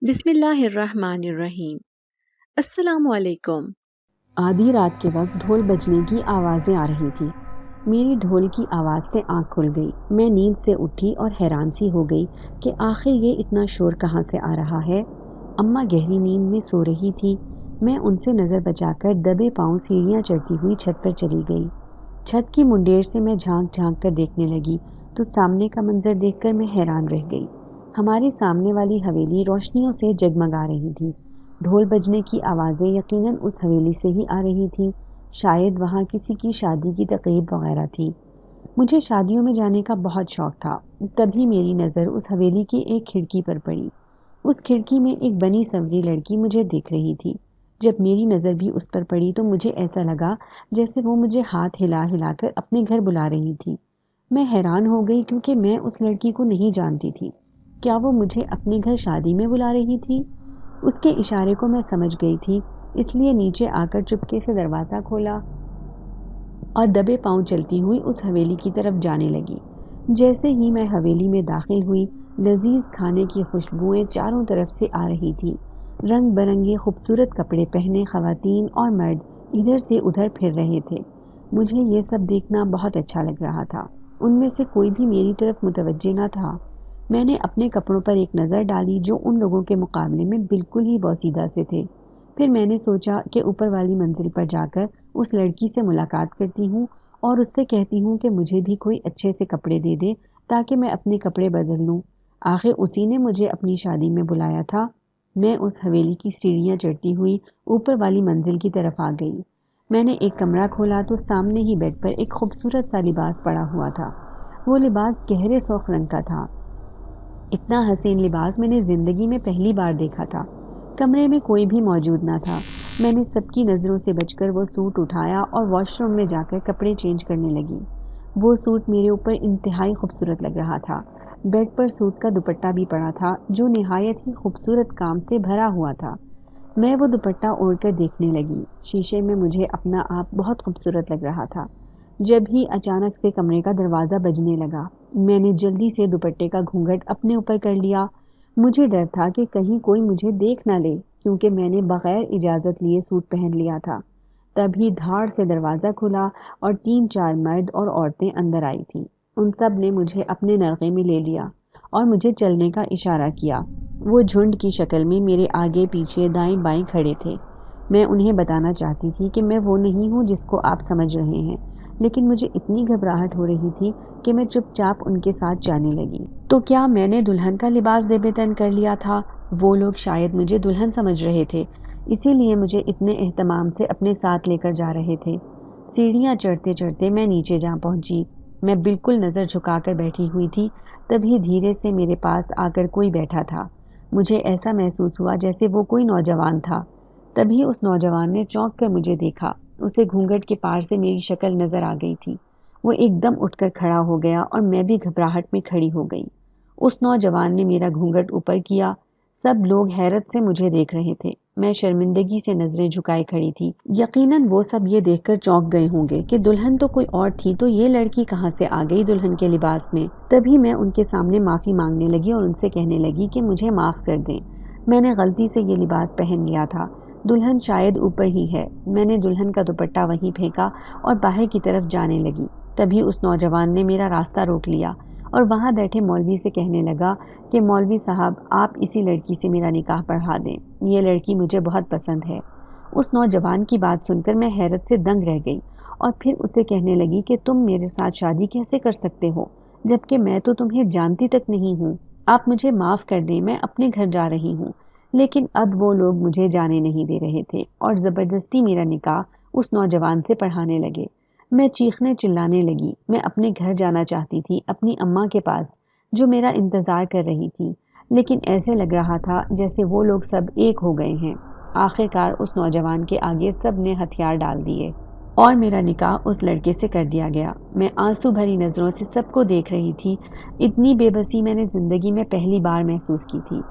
بسم اللہ الرحمن الرحیم۔ السلام علیکم۔ آدھی رات کے وقت ڈھول بجنے کی آوازیں آ رہی تھی۔ میری ڈھول کی آواز سے آنکھ کھل گئی۔ میں نیند سے اٹھی اور حیران سی ہو گئی کہ آخر یہ اتنا شور کہاں سے آ رہا ہے۔ اماں گہری نیند میں سو رہی تھی۔ میں ان سے نظر بچا کر دبے پاؤں سیڑھیاں چڑھتی ہوئی چھت پر چلی گئی۔ چھت کی منڈیر سے میں جھانک جھانک کر دیکھنے لگی تو سامنے کا منظر دیکھ کر میں حیران رہ گئی۔ ہماری سامنے والی حویلی روشنیوں سے جگمگا رہی تھی۔ ڈھول بجنے کی آوازیں یقیناً اس حویلی سے ہی آ رہی تھیں۔ شاید وہاں کسی کی شادی کی تقریب وغیرہ تھی۔ مجھے شادیوں میں جانے کا بہت شوق تھا۔ تبھی میری نظر اس حویلی کی ایک کھڑکی پر پڑی۔ اس کھڑکی میں ایک بنی سنوری لڑکی مجھے دیکھ رہی تھی۔ جب میری نظر بھی اس پر پڑی تو مجھے ایسا لگا جیسے وہ مجھے ہاتھ ہلا ہلا کر اپنے گھر بلا رہی تھی۔ میں حیران ہو گئی کیونکہ میں اس لڑکی کو نہیں جانتی تھی۔ کیا وہ مجھے اپنے گھر شادی میں بلا رہی تھی؟ اس کے اشارے کو میں سمجھ گئی تھی، اس لیے نیچے آ کر چپکے سے دروازہ کھولا اور دبے پاؤں چلتی ہوئی اس حویلی کی طرف جانے لگی۔ جیسے ہی میں حویلی میں داخل ہوئی، لذیذ کھانے کی خوشبوئیں چاروں طرف سے آ رہی تھی۔ رنگ برنگے خوبصورت کپڑے پہنے خواتین اور مرد ادھر سے ادھر پھر رہے تھے۔ مجھے یہ سب دیکھنا بہت اچھا لگ رہا تھا۔ ان میں سے کوئی بھی میری طرف متوجہ نہ تھا۔ میں نے اپنے کپڑوں پر ایک نظر ڈالی جو ان لوگوں کے مقابلے میں بالکل ہی بوسیدہ سے تھے۔ پھر میں نے سوچا کہ اوپر والی منزل پر جا کر اس لڑکی سے ملاقات کرتی ہوں اور اس سے کہتی ہوں کہ مجھے بھی کوئی اچھے سے کپڑے دے دے تاکہ میں اپنے کپڑے بدل لوں۔ آخر اسی نے مجھے اپنی شادی میں بلایا تھا۔ میں اس حویلی کی سیڑھیاں چڑھتی ہوئی اوپر والی منزل کی طرف آ گئی۔ میں نے ایک کمرہ کھولا تو سامنے ہی بیڈ پر ایک خوبصورت سا لباس پڑا ہوا تھا۔ وہ لباس گہرے سرخ رنگ کا تھا۔ اتنا حسین لباس میں نے زندگی میں پہلی بار دیکھا تھا۔ کمرے میں کوئی بھی موجود نہ تھا۔ میں نے سب کی نظروں سے بچ کر وہ سوٹ اٹھایا اور واش روم میں جا کر کپڑے چینج کرنے لگی۔ وہ سوٹ میرے اوپر انتہائی خوبصورت لگ رہا تھا۔ بیڈ پر سوٹ کا دوپٹہ بھی پڑا تھا جو نہایت ہی خوبصورت کام سے بھرا ہوا تھا۔ میں وہ دوپٹہ اوڑھ کر دیکھنے لگی۔ شیشے میں مجھے اپنا آپ بہت خوبصورت لگ رہا تھا۔ جب ہی اچانک سے کمرے کا دروازہ بجنے لگا، میں نے جلدی سے دوپٹے کا گھونگھٹ اپنے اوپر کر لیا۔ مجھے ڈر تھا کہ کہیں کوئی مجھے دیکھ نہ لے کیونکہ میں نے بغیر اجازت لیے سوٹ پہن لیا تھا۔ تبھی دھاڑ سے دروازہ کھلا اور 3-4 مرد اور عورتیں اندر آئی تھیں۔ ان سب نے مجھے اپنے نرغے میں لے لیا اور مجھے چلنے کا اشارہ کیا۔ وہ جھنڈ کی شکل میں میرے آگے پیچھے دائیں بائیں کھڑے تھے۔ میں انہیں بتانا چاہتی تھی کہ میں وہ نہیں ہوں جس کو آپ سمجھ رہے ہیں، لیکن مجھے اتنی گھبراہٹ ہو رہی تھی کہ میں چپ چاپ ان کے ساتھ جانے لگی۔ تو کیا میں نے دلہن کا لباس زیب تن کر لیا تھا؟ وہ لوگ شاید مجھے دلہن سمجھ رہے تھے، اسی لیے مجھے اتنے اہتمام سے اپنے ساتھ لے کر جا رہے تھے۔ سیڑھیاں چڑھتے چڑھتے میں نیچے جا پہنچی۔ میں بالکل نظر جھکا کر بیٹھی ہوئی تھی، تبھی دھیرے سے میرے پاس آ کر کوئی بیٹھا تھا۔ مجھے ایسا محسوس ہوا جیسے وہ کوئی نوجوان تھا۔ تبھی اس نوجوان نے چونک کر مجھے دیکھا۔ اسے گھونگھٹ کے پار سے میری شکل نظر آ گئی تھی۔ وہ ایک دم اٹھ کر کھڑا ہو گیا اور میں بھی گھبراہٹ میں کھڑی ہو گئی۔ اس نوجوان نے میرا گھونگھٹ اوپر کیا۔ سب لوگ حیرت سے مجھے دیکھ رہے تھے۔ میں شرمندگی سے نظریں جھکائے کھڑی تھی۔ یقیناً وہ سب یہ دیکھ کر چونک گئے ہوں گے کہ دلہن تو کوئی اور تھی تو یہ لڑکی کہاں سے آ گئی دلہن کے لباس میں۔ تبھی میں ان کے سامنے معافی مانگنے لگی اور ان سے کہنے لگی کہ مجھے معاف کر دیں، میں نے غلطی سے یہ لباس پہن لیا تھا۔ دلہن شاید اوپر ہی ہے۔ میں نے دلہن کا دوپٹہ وہیں پھینکا اور باہر کی طرف جانے لگی۔ تبھی اس نوجوان نے میرا راستہ روک لیا اور وہاں بیٹھے مولوی سے کہنے لگا کہ مولوی صاحب، آپ اسی لڑکی سے میرا نکاح پڑھا دیں، یہ لڑکی مجھے بہت پسند ہے۔ اس نوجوان کی بات سن کر میں حیرت سے دنگ رہ گئی اور پھر اسے کہنے لگی کہ تم میرے ساتھ شادی کیسے کر سکتے ہو جبکہ میں تو تمہیں جانتی تک نہیں ہوں۔ آپ مجھے معاف کر دیں، میں اپنے گھر جا رہی ہوں۔ لیکن اب وہ لوگ مجھے جانے نہیں دے رہے تھے اور زبردستی میرا نکاح اس نوجوان سے پڑھانے لگے۔ میں چیخنے چلانے لگی۔ میں اپنے گھر جانا چاہتی تھی، اپنی اماں کے پاس جو میرا انتظار کر رہی تھی، لیکن ایسے لگ رہا تھا جیسے وہ لوگ سب ایک ہو گئے ہیں۔ آخرکار اس نوجوان کے آگے سب نے ہتھیار ڈال دیے اور میرا نکاح اس لڑکے سے کر دیا گیا۔ میں آنسو بھری نظروں سے سب کو دیکھ رہی تھی۔ اتنی بے بسی میں نے زندگی میں پہلی بار محسوس کی تھی۔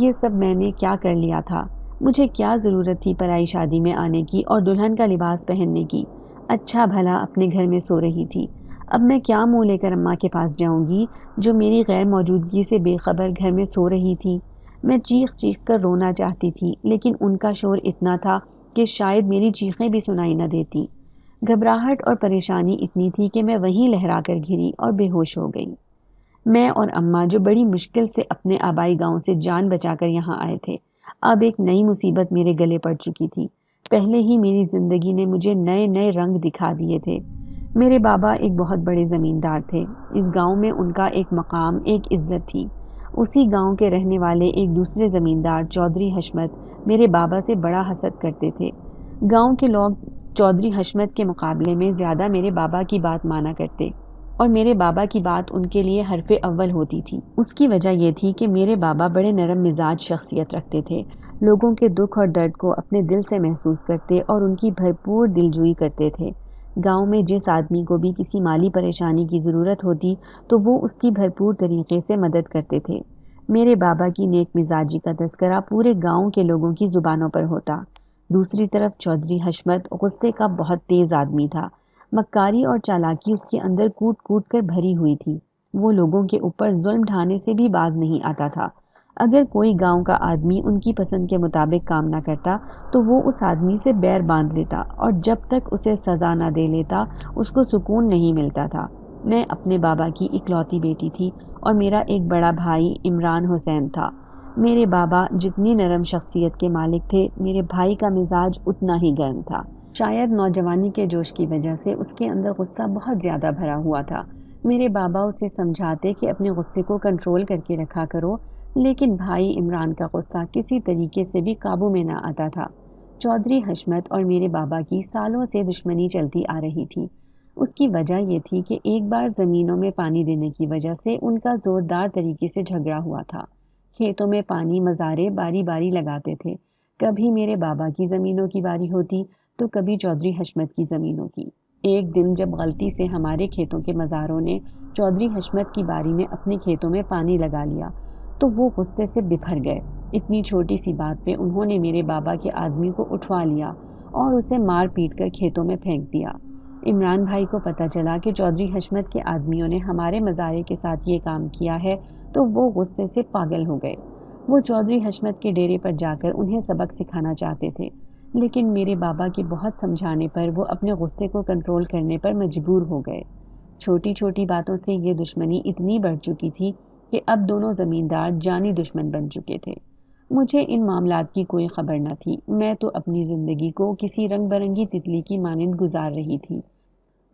یہ سب میں نے کیا کر لیا تھا؟ مجھے کیا ضرورت تھی پرائی شادی میں آنے کی اور دلہن کا لباس پہننے کی؟ اچھا بھلا اپنے گھر میں سو رہی تھی۔ اب میں کیا منہ لے کر اماں کے پاس جاؤں گی جو میری غیر موجودگی سے بے خبر گھر میں سو رہی تھی؟ میں چیخ چیخ کر رونا چاہتی تھی، لیکن ان کا شور اتنا تھا کہ شاید میری چیخیں بھی سنائی نہ دیتی۔ گھبراہٹ اور پریشانی اتنی تھی کہ میں وہیں لہرا کر گری اور بے ہوش ہو گئی۔ میں اور اماں جو بڑی مشکل سے اپنے آبائی گاؤں سے جان بچا کر یہاں آئے تھے، اب ایک نئی مصیبت میرے گلے پڑ چکی تھی۔ پہلے ہی میری زندگی نے مجھے نئے نئے رنگ دکھا دیے تھے۔ میرے بابا ایک بہت بڑے زمیندار تھے۔ اس گاؤں میں ان کا ایک مقام، ایک عزت تھی۔ اسی گاؤں کے رہنے والے ایک دوسرے زمیندار چودھری حشمت میرے بابا سے بڑا حسد کرتے تھے۔ گاؤں کے لوگ چودھری حشمت کے مقابلے میں زیادہ میرے بابا کی بات مانا کرتے اور میرے بابا کی بات ان کے لیے حرف اول ہوتی تھی۔ اس کی وجہ یہ تھی کہ میرے بابا بڑے نرم مزاج شخصیت رکھتے تھے، لوگوں کے دکھ اور درد کو اپنے دل سے محسوس کرتے اور ان کی بھرپور دلجوئی کرتے تھے۔ گاؤں میں جس آدمی کو بھی کسی مالی پریشانی کی ضرورت ہوتی تو وہ اس کی بھرپور طریقے سے مدد کرتے تھے۔ میرے بابا کی نیک مزاجی کا تذکرہ پورے گاؤں کے لوگوں کی زبانوں پر ہوتا۔ دوسری طرف چودھری حشمت غصے کا بہت تیز آدمی تھا۔ مکاری اور چالاکی اس کے اندر کوٹ کوٹ کر بھری ہوئی تھی۔ وہ لوگوں کے اوپر ظلم ڈھانے سے بھی باز نہیں آتا تھا۔ اگر کوئی گاؤں کا آدمی ان کی پسند کے مطابق کام نہ کرتا تو وہ اس آدمی سے بیر باندھ لیتا اور جب تک اسے سزا نہ دے لیتا اس کو سکون نہیں ملتا تھا۔ میں اپنے بابا کی اکلوتی بیٹی تھی اور میرا ایک بڑا بھائی عمران حسین تھا۔ میرے بابا جتنی نرم شخصیت کے مالک تھے، میرے بھائی کا مزاج اتنا ہی گرم تھا۔ شاید نوجوانی کے جوش کی وجہ سے اس کے اندر غصہ بہت زیادہ بھرا ہوا تھا۔ میرے بابا اسے سمجھاتے کہ اپنے غصے کو کنٹرول کر کے رکھا کرو، لیکن بھائی عمران کا غصہ کسی طریقے سے بھی قابو میں نہ آتا تھا۔ چودھری حشمت اور میرے بابا کی سالوں سے دشمنی چلتی آ رہی تھی۔ اس کی وجہ یہ تھی کہ ایک بار زمینوں میں پانی دینے کی وجہ سے ان کا زوردار طریقے سے جھگڑا ہوا تھا۔ کھیتوں میں پانی مزارے باری باری لگاتے تھے۔ کبھی میرے بابا کی زمینوں کی باری ہوتی تو کبھی چودھری حشمت کی زمینوں کی۔ ایک دن جب غلطی سے ہمارے کھیتوں کے مزاروں نے چودھری حشمت کی باری میں اپنے کھیتوں میں پانی لگا لیا تو وہ غصے سے بپھر گئے۔ اتنی چھوٹی سی بات پہ انہوں نے میرے بابا کے آدمی کو اٹھوا لیا اور اسے مار پیٹ کر کھیتوں میں پھینک دیا۔ عمران بھائی کو پتہ چلا کہ چودھری حشمت کے آدمیوں نے ہمارے مزارے کے ساتھ یہ کام کیا ہے تو وہ غصے سے پاگل ہو گئے۔ وہ چودھری حشمت کے ڈیرے پر جا کر انہیں سبق سکھانا چاہتے تھے، لیکن میرے بابا کے بہت سمجھانے پر وہ اپنے غصے کو کنٹرول کرنے پر مجبور ہو گئے۔ چھوٹی چھوٹی باتوں سے یہ دشمنی اتنی بڑھ چکی تھی کہ اب دونوں زمیندار جانی دشمن بن چکے تھے۔ مجھے ان معاملات کی کوئی خبر نہ تھی۔ میں تو اپنی زندگی کو کسی رنگ برنگی تتلی کی مانند گزار رہی تھی۔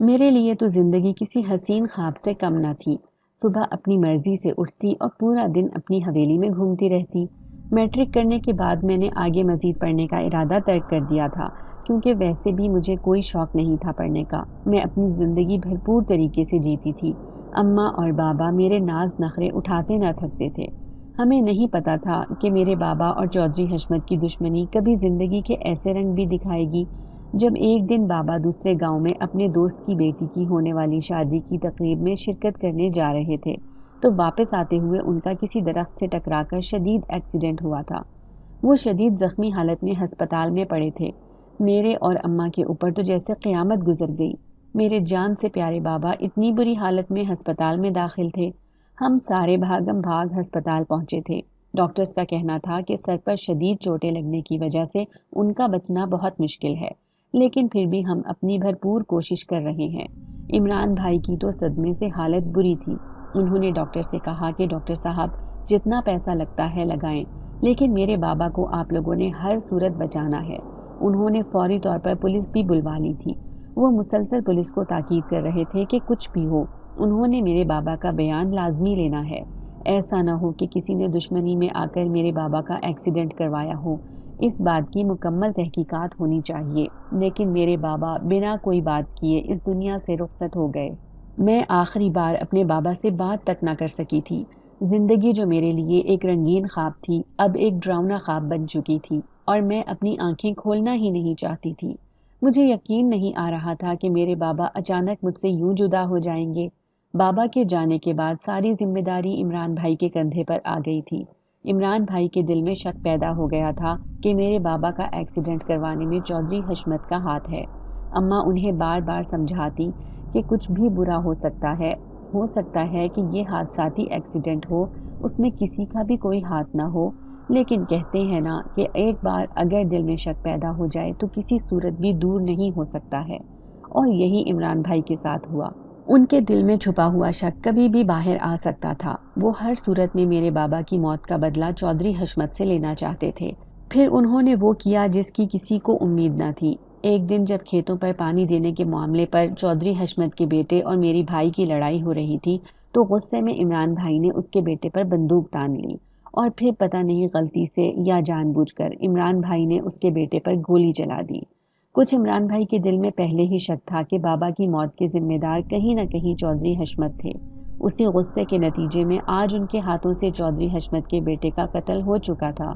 میرے لیے تو زندگی کسی حسین خواب سے کم نہ تھی۔ صبح اپنی مرضی سے اٹھتی اور پورا دن اپنی حویلی میں گھومتی رہتی۔ میٹرک کرنے کے بعد میں نے آگے مزید پڑھنے کا ارادہ ترک کر دیا تھا، کیونکہ ویسے بھی مجھے کوئی شوق نہیں تھا پڑھنے کا۔ میں اپنی زندگی بھرپور طریقے سے جیتی تھی۔ اماں اور بابا میرے ناز نخرے اٹھاتے نہ تھکتے تھے۔ ہمیں نہیں پتا تھا کہ میرے بابا اور چودھری حشمت کی دشمنی کبھی زندگی کے ایسے رنگ بھی دکھائے گی۔ جب ایک دن بابا دوسرے گاؤں میں اپنے دوست کی بیٹی کی ہونے والی شادی کی تقریب میں شرکت کرنے جا رہے تھے تو واپس آتے ہوئے ان کا کسی درخت سے ٹکرا کر شدید ایکسیڈنٹ ہوا تھا۔ وہ شدید زخمی حالت میں ہسپتال میں پڑے تھے۔ میرے اور اماں کے اوپر تو جیسے قیامت گزر گئی۔ میرے جان سے پیارے بابا اتنی بری حالت میں ہسپتال میں داخل تھے۔ ہم سارے بھاگم بھاگ ہسپتال پہنچے تھے۔ ڈاکٹرز کا کہنا تھا کہ سر پر شدید چوٹیں لگنے کی وجہ سے ان کا بچنا بہت مشکل ہے، لیکن پھر بھی ہم اپنی بھرپور کوشش کر رہے ہیں۔ عمران بھائی کی تو صدمے سے حالت بری تھی۔ انہوں نے ڈاکٹر سے کہا کہ ڈاکٹر صاحب جتنا پیسہ لگتا ہے لگائیں، لیکن میرے بابا کو آپ لوگوں نے ہر صورت بچانا ہے۔ انہوں نے فوری طور پر پولیس بھی بلوا لی تھی۔ وہ مسلسل پولیس کو تاکید کر رہے تھے کہ کچھ بھی ہو انہوں نے میرے بابا کا بیان لازمی لینا ہے۔ ایسا نہ ہو کہ کسی نے دشمنی میں آ کر میرے بابا کا ایکسیڈنٹ کروایا ہو۔ اس بات کی مکمل تحقیقات ہونی چاہیے۔ لیکن میرے بابا بنا کوئی بات کیے اس دنیا سے رخصت ہو گئے۔ میں آخری بار اپنے بابا سے بات تک نہ کر سکی تھی۔ زندگی جو میرے لیے ایک رنگین خواب تھی اب ایک ڈراؤنا خواب بن چکی تھی اور میں اپنی آنکھیں کھولنا ہی نہیں چاہتی تھی۔ مجھے یقین نہیں آ رہا تھا کہ میرے بابا اچانک مجھ سے یوں جدا ہو جائیں گے۔ بابا کے جانے کے بعد ساری ذمہ داری عمران بھائی کے کندھے پر آ گئی تھی۔ عمران بھائی کے دل میں شک پیدا ہو گیا تھا کہ میرے بابا کا ایکسیڈنٹ کروانے میں چودھری حشمت کا ہاتھ ہے۔ اماں انہیں بار بار سمجھاتی کہ کچھ بھی برا ہو سکتا ہے کہ یہ حادثاتی ایکسیڈنٹ ہو، اس میں کسی کا بھی کوئی ہاتھ نہ ہو، لیکن کہتے ہیں نا کہ ایک بار اگر دل میں شک پیدا ہو جائے تو کسی صورت بھی دور نہیں ہو سکتا ہے، اور یہی عمران بھائی کے ساتھ ہوا۔ ان کے دل میں چھپا ہوا شک کبھی بھی باہر آ سکتا تھا۔ وہ ہر صورت میں میرے بابا کی موت کا بدلہ چودھری حشمت سے لینا چاہتے تھے۔ پھر انہوں نے وہ کیا جس کی کسی کو امید نہ تھی۔ ایک دن جب کھیتوں پر پانی دینے کے معاملے پر چودھری حشمت کے بیٹے اور میری بھائی کی لڑائی ہو رہی تھی تو غصے میں عمران بھائی نے اس کے بیٹے پر بندوق تان لی، اور پھر پتہ نہیں غلطی سے یا جان بوجھ کر عمران بھائی نے اس کے بیٹے پر گولی چلا دی۔ کچھ عمران بھائی کے دل میں پہلے ہی شک تھا کہ بابا کی موت کے ذمہ دار کہیں نہ کہیں چودھری حشمت تھے۔ اسی غصے کے نتیجے میں آج ان کے ہاتھوں سے چودھری حشمت کے بیٹے کا قتل ہو چکا تھا۔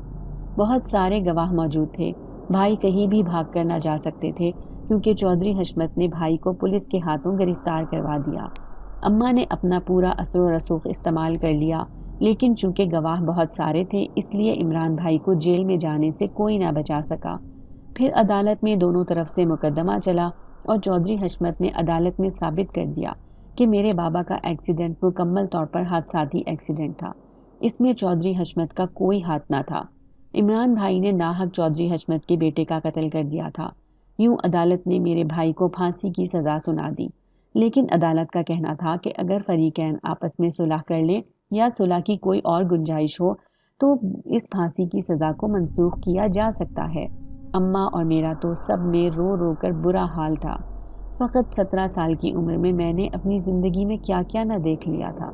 بہت سارے گواہ موجود تھے۔ بھائی کہیں بھی بھاگ کر نہ جا سکتے تھے کیونکہ چودھری حشمت نے بھائی کو پولیس کے ہاتھوں گرفتار کروا دیا۔ اماں نے اپنا پورا اثر و رسوخ استعمال کر لیا، لیکن چونکہ گواہ بہت سارے تھے اس لیے عمران بھائی کو جیل میں جانے سے کوئی نہ بچا سکا۔ پھر عدالت میں دونوں طرف سے مقدمہ چلا اور چودھری حشمت نے عدالت میں ثابت کر دیا کہ میرے بابا کا ایکسیڈنٹ مکمل طور پر حادثاتی ایکسیڈنٹ تھا، اس میں چودھری حشمت کا کوئی ہاتھ نہ تھا۔ عمران بھائی نے ناحق چودھری حشمت کے بیٹے کا قتل کر دیا تھا۔ یوں عدالت نے میرے بھائی کو پھانسی کی سزا سنا دی، لیکن عدالت کا کہنا تھا کہ اگر فریقین آپس میں صلح کر لیں یا صلح کی کوئی اور گنجائش ہو تو اس پھانسی کی سزا کو منسوخ کیا جا سکتا ہے۔ اماں اور میرا تو سب میں رو رو کر برا حال تھا۔ فقط 17 سال کی عمر میں میں نے اپنی زندگی میں کیا کیا نہ دیکھ لیا تھا۔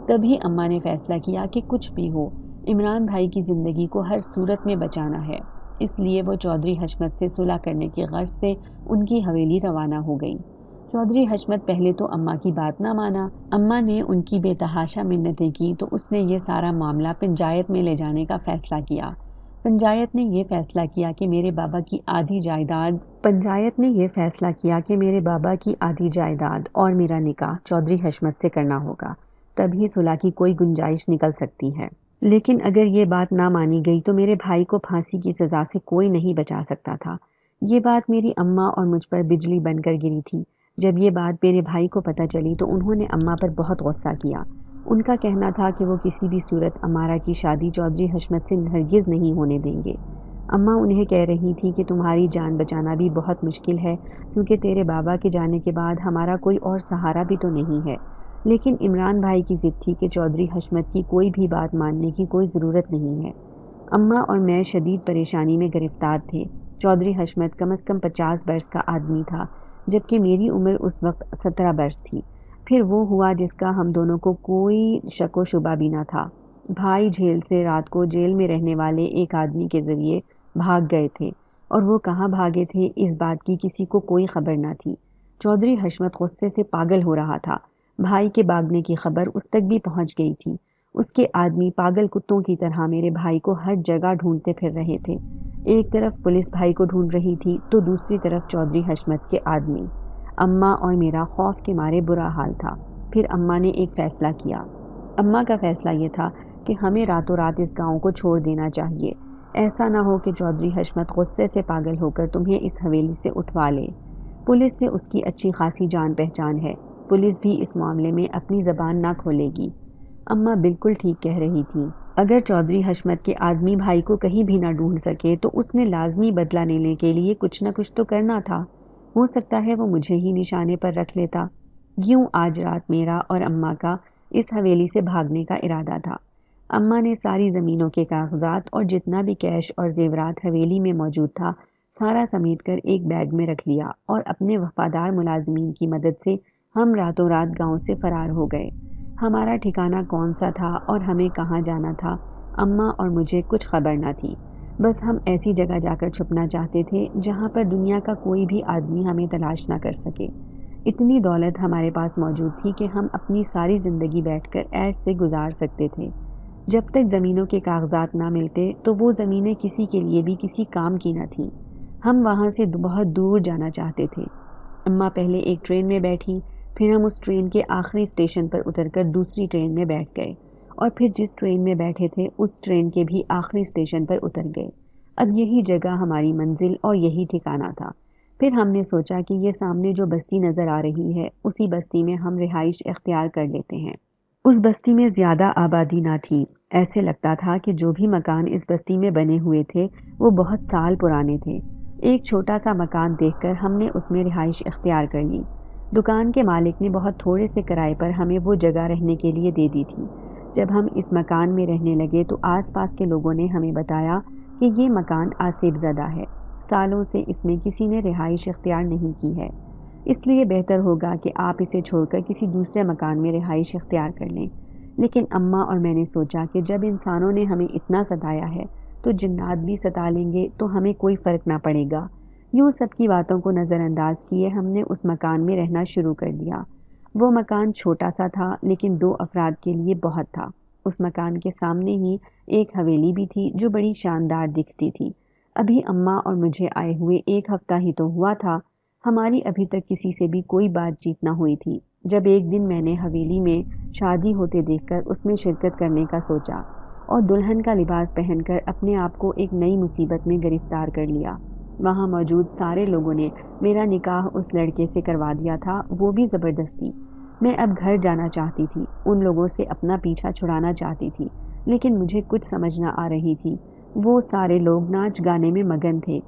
تبھی اماں نے فیصلہ کیا کہ کچھ بھی ہو عمران بھائی کی زندگی کو ہر صورت میں بچانا ہے، اس لیے وہ چودھری حشمت سے صلح کرنے کی غرض سے ان کی حویلی روانہ ہو گئی۔ چودھری حشمت پہلے تو اماں کی بات نہ مانا۔ اماں نے ان کی بے تحاشا منتیں کی تو اس نے یہ سارا معاملہ پنچایت میں لے جانے کا فیصلہ کیا۔ پنچایت نے یہ فیصلہ کیا کہ میرے بابا کی آدھی جائیداد اور میرا نکاح چودھری حشمت سے کرنا ہوگا، تبھی صلح کی کوئی گنجائش نکل سکتی ہے۔ لیکن اگر یہ بات نہ مانی گئی تو میرے بھائی کو پھانسی کی سزا سے کوئی نہیں بچا سکتا تھا۔ یہ بات میری اماں اور مجھ پر بجلی بن کر گری تھی۔ جب یہ بات میرے بھائی کو پتہ چلی تو انہوں نے اماں پر بہت غصہ کیا۔ ان کا کہنا تھا کہ وہ کسی بھی صورت امارہ کی شادی چودھری حشمت سے ہرگز نہیں ہونے دیں گے۔ اماں انہیں کہہ رہی تھی کہ تمہاری جان بچانا بھی بہت مشکل ہے کیونکہ تیرے بابا کے جانے کے بعد ہمارا کوئی اور سہارا بھی تو نہیں ہے۔ لیکن عمران بھائی کی ضد تھی کہ چودھری حشمت کی کوئی بھی بات ماننے کی کوئی ضرورت نہیں ہے۔ اماں اور میں شدید پریشانی میں گرفتار تھے۔ چودھری حشمت کم از کم 50 برس کا آدمی تھا، جبکہ میری عمر اس وقت 17 برس تھی۔ پھر وہ ہوا جس کا ہم دونوں کو کوئی شک و شبہ بھی نہ تھا۔ بھائی جھیل سے رات کو جیل میں رہنے والے ایک آدمی کے ذریعے بھاگ گئے تھے، اور وہ کہاں بھاگے تھے اس بات کی کسی کو کوئی خبر نہ تھی۔ چودھری حشمت غصے سے پاگل ہو رہا تھا۔ بھائی کے بھاگنے کی خبر اس تک بھی پہنچ گئی تھی۔ اس کے آدمی پاگل کتوں کی طرح میرے بھائی کو ہر جگہ ڈھونڈتے پھر رہے تھے۔ ایک طرف پولیس بھائی کو ڈھونڈ رہی تھی تو دوسری طرف چودھری حشمت کے آدمی۔ اماں اور میرا خوف کے مارے برا حال تھا۔ پھر اماں نے ایک فیصلہ کیا۔ اماں کا فیصلہ یہ تھا کہ ہمیں راتوں رات اس گاؤں کو چھوڑ دینا چاہیے۔ ایسا نہ ہو کہ چودھری حشمت غصے سے پاگل ہو کر تمہیں اس حویلی سے اٹھوا لے۔ پولیس سے اس کی اچھی خاصی جان پہچان ہے، پولیس بھی اس معاملے میں اپنی زبان نہ کھولے گی۔ اماں بالکل ٹھیک کہہ رہی تھی۔ اگر چودھری حشمت کے آدمی بھائی کو کہیں بھی نہ ڈھونڈ سکے تو اس نے لازمی بدلہ لینے کے لیے کچھ نہ کچھ تو کرنا تھا۔ ہو سکتا ہے وہ مجھے ہی نشانے پر رکھ لیتا۔ یوں آج رات میرا اور اماں کا اس حویلی سے بھاگنے کا ارادہ تھا۔ اماں نے ساری زمینوں کے کاغذات اور جتنا بھی کیش اور زیورات حویلی میں موجود تھا سارا سمیٹ کر ایک بیگ میں رکھ لیا، اور اپنے وفادار ملازمین کی مدد سے ہم راتوں رات گاؤں سے فرار ہو گئے۔ ہمارا ٹھکانہ کون سا تھا اور ہمیں کہاں جانا تھا اماں اور مجھے کچھ خبر نہ تھی۔ بس ہم ایسی جگہ جا کر چھپنا چاہتے تھے جہاں پر دنیا کا کوئی بھی آدمی ہمیں تلاش نہ کر سکے۔ اتنی دولت ہمارے پاس موجود تھی کہ ہم اپنی ساری زندگی بیٹھ کر عیش سے گزار سکتے تھے۔ جب تک زمینوں کے کاغذات نہ ملتے تو وہ زمینیں کسی کے لیے بھی کسی کام کی نہ تھیں۔ ہم وہاں سے بہت دور جانا چاہتے تھے۔ اماں پہلے ایک ٹرین میں بیٹھی، پھر ہم اس ٹرین کے آخری اسٹیشن پر اتر کر دوسری ٹرین میں بیٹھ گئے، اور پھر جس ٹرین میں بیٹھے تھے اس ٹرین کے بھی آخری اسٹیشن پر اتر گئے۔ اب یہی جگہ ہماری منزل اور یہی ٹھکانہ تھا۔ پھر ہم نے سوچا کہ یہ سامنے جو بستی نظر آ رہی ہے اسی بستی میں ہم رہائش اختیار کر لیتے ہیں۔ اس بستی میں زیادہ آبادی نہ تھی، ایسے لگتا تھا کہ جو بھی مکان اس بستی میں بنے ہوئے تھے وہ بہت سال پرانے تھے۔ ایک چھوٹا سا مکان دیکھ کر ہم نے اس میں رہائش اختیار کر لی۔ دکان کے مالک نے بہت تھوڑے سے کرائے پر ہمیں وہ جگہ رہنے کے لیے دے دی تھی۔ جب ہم اس مکان میں رہنے لگے تو آس پاس کے لوگوں نے ہمیں بتایا کہ یہ مکان آسیب زدہ ہے، سالوں سے اس میں کسی نے رہائش اختیار نہیں کی ہے، اس لیے بہتر ہوگا کہ آپ اسے چھوڑ کر کسی دوسرے مکان میں رہائش اختیار کر لیں۔ لیکن اماں اور میں نے سوچا کہ جب انسانوں نے ہمیں اتنا ستایا ہے تو جنات بھی ستا لیں گے تو ہمیں کوئی فرق نہ پڑے گا۔ یوں سب کی باتوں کو نظر انداز کیے ہم نے اس مکان میں رہنا شروع کر دیا۔ وہ مکان چھوٹا سا تھا لیکن 2 افراد کے لیے بہت تھا۔ اس مکان کے سامنے ہی ایک حویلی بھی تھی جو بڑی شاندار دکھتی تھی۔ ابھی اماں اور مجھے آئے ہوئے 1 ہفتہ ہی تو ہوا تھا، ہماری ابھی تک کسی سے بھی کوئی بات چیت نہ ہوئی تھی، جب ایک دن میں نے حویلی میں شادی ہوتے دیکھ کر اس میں شرکت کرنے کا سوچا اور دلہن کا لباس پہن کر اپنے آپ کو ایک نئی مصیبت میں گرفتار کر لیا۔ وہاں موجود سارے لوگوں نے میرا نکاح اس لڑکے سے کروا دیا تھا، وہ بھی زبردستی۔ میں اب گھر جانا چاہتی تھی، ان لوگوں سے اپنا پیچھا چھڑانا چاہتی تھی، لیکن مجھے کچھ سمجھ نہ آ رہی تھی۔ وہ سارے لوگ ناچ گانے میں مگن تھے،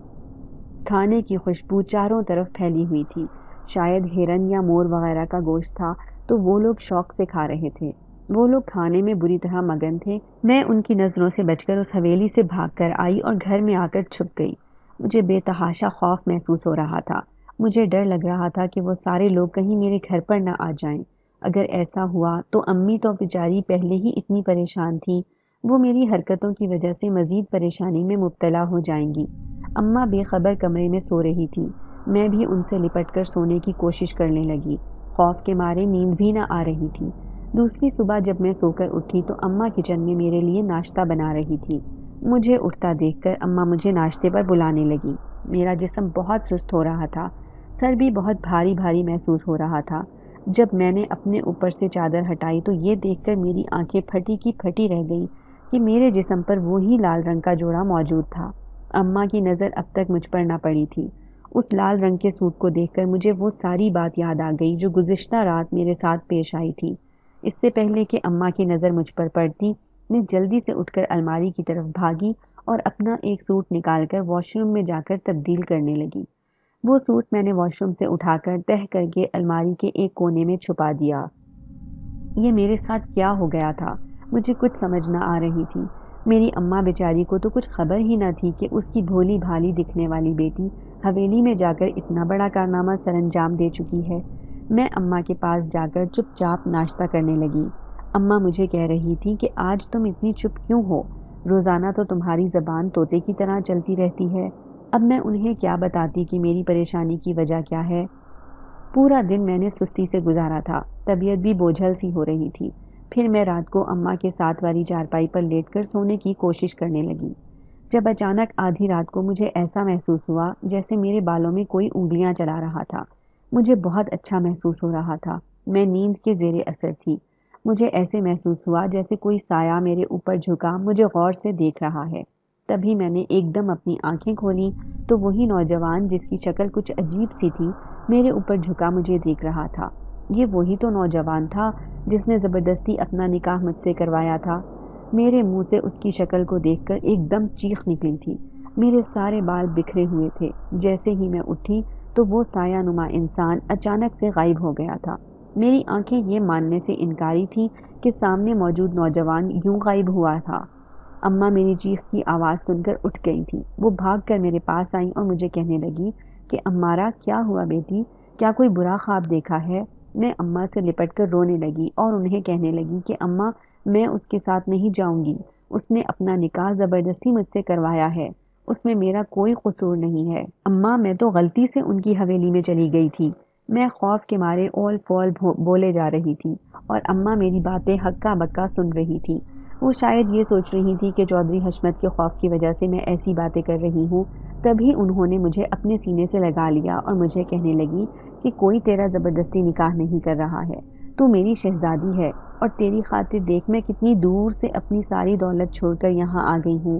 کھانے کی خوشبو چاروں طرف پھیلی ہوئی تھی، شاید ہرن یا مور وغیرہ کا گوشت تھا تو وہ لوگ شوق سے کھا رہے تھے۔ وہ لوگ کھانے میں بری طرح مگن تھے۔ میں ان کی نظروں سے بچ کر اس حویلی سے بھاگ کر آئی اور گھر میں آ کر چھپ گئی۔ مجھے بے تحاشا خوف محسوس ہو رہا تھا۔ مجھے ڈر لگ رہا تھا کہ وہ سارے لوگ کہیں میرے گھر پر نہ آ جائیں۔ اگر ایسا ہوا تو امی تو بیچاری پہلے ہی اتنی پریشان تھی، وہ میری حرکتوں کی وجہ سے مزید پریشانی میں مبتلا ہو جائیں گی۔ اماں بے خبر کمرے میں سو رہی تھی، میں بھی ان سے لپٹ کر سونے کی کوشش کرنے لگی۔ خوف کے مارے نیند بھی نہ آ رہی تھی۔ دوسری صبح جب میں سو کر اٹھی تو اماں کچن میں میرے لیے ناشتہ بنا رہی تھی۔ مجھے اٹھتا دیکھ کر اماں مجھے ناشتے پر بلانے لگی۔ میرا جسم بہت سست ہو رہا تھا، سر بھی بہت بھاری بھاری محسوس ہو رہا تھا۔ جب میں نے اپنے اوپر سے چادر ہٹائی تو یہ دیکھ کر میری آنکھیں پھٹی کی پھٹی رہ گئی کہ میرے جسم پر وہی لال رنگ کا جوڑا موجود تھا۔ اماں کی نظر اب تک مجھ پر نہ پڑی تھی۔ اس لال رنگ کے سوٹ کو دیکھ کر مجھے وہ ساری بات یاد آ گئی جو گزشتہ رات میرے ساتھ پیش آئی تھی۔ اس سے پہلے کہ اماں کی نظر مجھ پر پڑتی، میں جلدی سے اٹھ کر الماری کی طرف بھاگی اور اپنا ایک سوٹ نکال کر واش روم میں جا کر تبدیل کرنے لگی۔ وہ سوٹ میں نے واش روم سے اٹھا کر تہہ کر کے الماری کے ایک کونے میں چھپا دیا۔ یہ میرے ساتھ کیا ہو گیا تھا؟ مجھے کچھ سمجھ نہ آ رہی تھی۔ میری اماں بیچاری کو تو کچھ خبر ہی نہ تھی کہ اس کی بھولی بھالی دکھنے والی بیٹی حویلی میں جا کر اتنا بڑا کارنامہ سر انجام دے چکی ہے۔ میں اماں کے پاس جا کر چپ چاپ ناشتہ کرنے لگی۔ اماں مجھے کہہ رہی تھی کہ آج تم اتنی چپ کیوں ہو؟ روزانہ تو تمہاری زبان طوطے کی طرح چلتی رہتی ہے۔ اب میں انہیں کیا بتاتی کہ میری پریشانی کی وجہ کیا ہے؟ پورا دن میں نے سستی سے گزارا تھا، طبیعت بھی بوجھل سی ہو رہی تھی۔ پھر میں رات کو اماں کے ساتھ والی چارپائی پر لیٹ کر سونے کی کوشش کرنے لگی، جب اچانک آدھی رات کو مجھے ایسا محسوس ہوا جیسے میرے بالوں میں کوئی انگلیاں چلا رہا تھا۔ مجھے بہت اچھا محسوس ہو رہا تھا، میں نیند کے زیر اثر تھی۔ مجھے ایسے محسوس ہوا جیسے کوئی سایہ میرے اوپر جھکا مجھے غور سے دیکھ رہا ہے۔ تبھی میں نے ایک دم اپنی آنکھیں کھولیں تو وہی نوجوان جس کی شکل کچھ عجیب سی تھی میرے اوپر جھکا مجھے دیکھ رہا تھا۔ یہ وہی تو نوجوان تھا جس نے زبردستی اپنا نکاح مجھ سے کروایا تھا۔ میرے منہ سے اس کی شکل کو دیکھ کر ایک دم چیخ نکلی تھی۔ میرے سارے بال بکھرے ہوئے تھے۔ جیسے ہی میں اٹھی تو وہ سایہ نما انسان اچانک سے غائب ہو گیا تھا۔ میری آنکھیں یہ ماننے سے انکاری تھیں کہ سامنے موجود نوجوان یوں غائب ہوا تھا۔ اماں میری چیخ کی آواز سن کر اٹھ گئی تھی۔ وہ بھاگ کر میرے پاس آئیں اور مجھے کہنے لگی کہ امارا کیا ہوا بیٹی؟ کیا کوئی برا خواب دیکھا ہے؟ میں اماں سے لپٹ کر رونے لگی اور انہیں کہنے لگی کہ اماں میں اس کے ساتھ نہیں جاؤں گی، اس نے اپنا نکاح زبردستی مجھ سے کروایا ہے، اس میں میرا کوئی قصور نہیں ہے۔ اماں میں تو غلطی سے ان کی حویلی میں چلی گئی تھی۔ میں خوف کے مارے اول فول بولے جا رہی تھی اور اماں میری باتیں ہکا بکا سن رہی تھی۔ وہ شاید یہ سوچ رہی تھی کہ چودھری حشمت کے خوف کی وجہ سے میں ایسی باتیں کر رہی ہوں۔ تبھی انہوں نے مجھے اپنے سینے سے لگا لیا اور مجھے کہنے لگی کہ کوئی تیرا زبردستی نکاح نہیں کر رہا ہے، تو میری شہزادی ہے اور تیری خاطر دیکھ میں کتنی دور سے اپنی ساری دولت چھوڑ کر یہاں آ گئی ہوں۔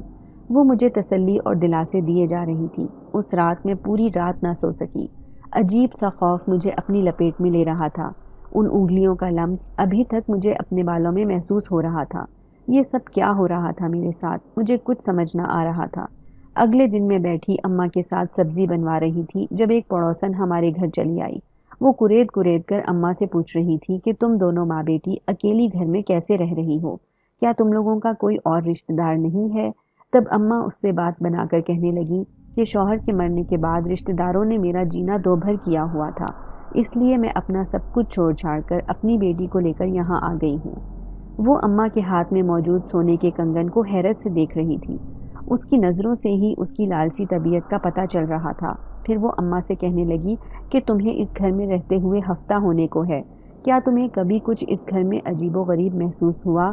وہ مجھے تسلی اور دلاسے دیے جا رہی تھی۔ اس رات میں پوری رات نہ سو سکی۔ عجیب سا خوف مجھے اپنی لپیٹ میں لے رہا تھا۔ ان انگلیوں کا لمس ابھی تک مجھے اپنے بالوں میں محسوس ہو رہا تھا۔ یہ سب کیا ہو رہا تھا میرے ساتھ؟ مجھے کچھ سمجھ نہ آ رہا تھا۔ اگلے دن میں بیٹھی اماں کے ساتھ سبزی بنوا رہی تھی جب ایک پڑوسن ہمارے گھر چلی آئی۔ وہ کرید کرید کر اماں سے پوچھ رہی تھی کہ تم دونوں ماں بیٹی اکیلی گھر میں کیسے رہ رہی ہو؟ کیا تم لوگوں کا کوئی اور رشتہ دار نہیں ہے؟ تب اماں اس سے بات بنا کر کہنے لگی کہ شوہر کے مرنے کے بعد رشتہ داروں نے میرا جینا دو بھر کیا ہوا تھا، اس لیے میں اپنا سب کچھ چھوڑ چھاڑ کر اپنی بیٹی کو لے کر یہاں آ گئی ہوں۔ وہ اماں کے ہاتھ میں موجود سونے کے کنگن کو حیرت سے دیکھ رہی تھی۔ اس کی نظروں سے ہی اس کی لالچی طبیعت کا پتہ چل رہا تھا۔ پھر وہ اماں سے کہنے لگی کہ تمہیں اس گھر میں رہتے ہوئے ہفتہ ہونے کو ہے، کیا تمہیں کبھی کچھ اس گھر میں عجیب و غریب محسوس ہوا؟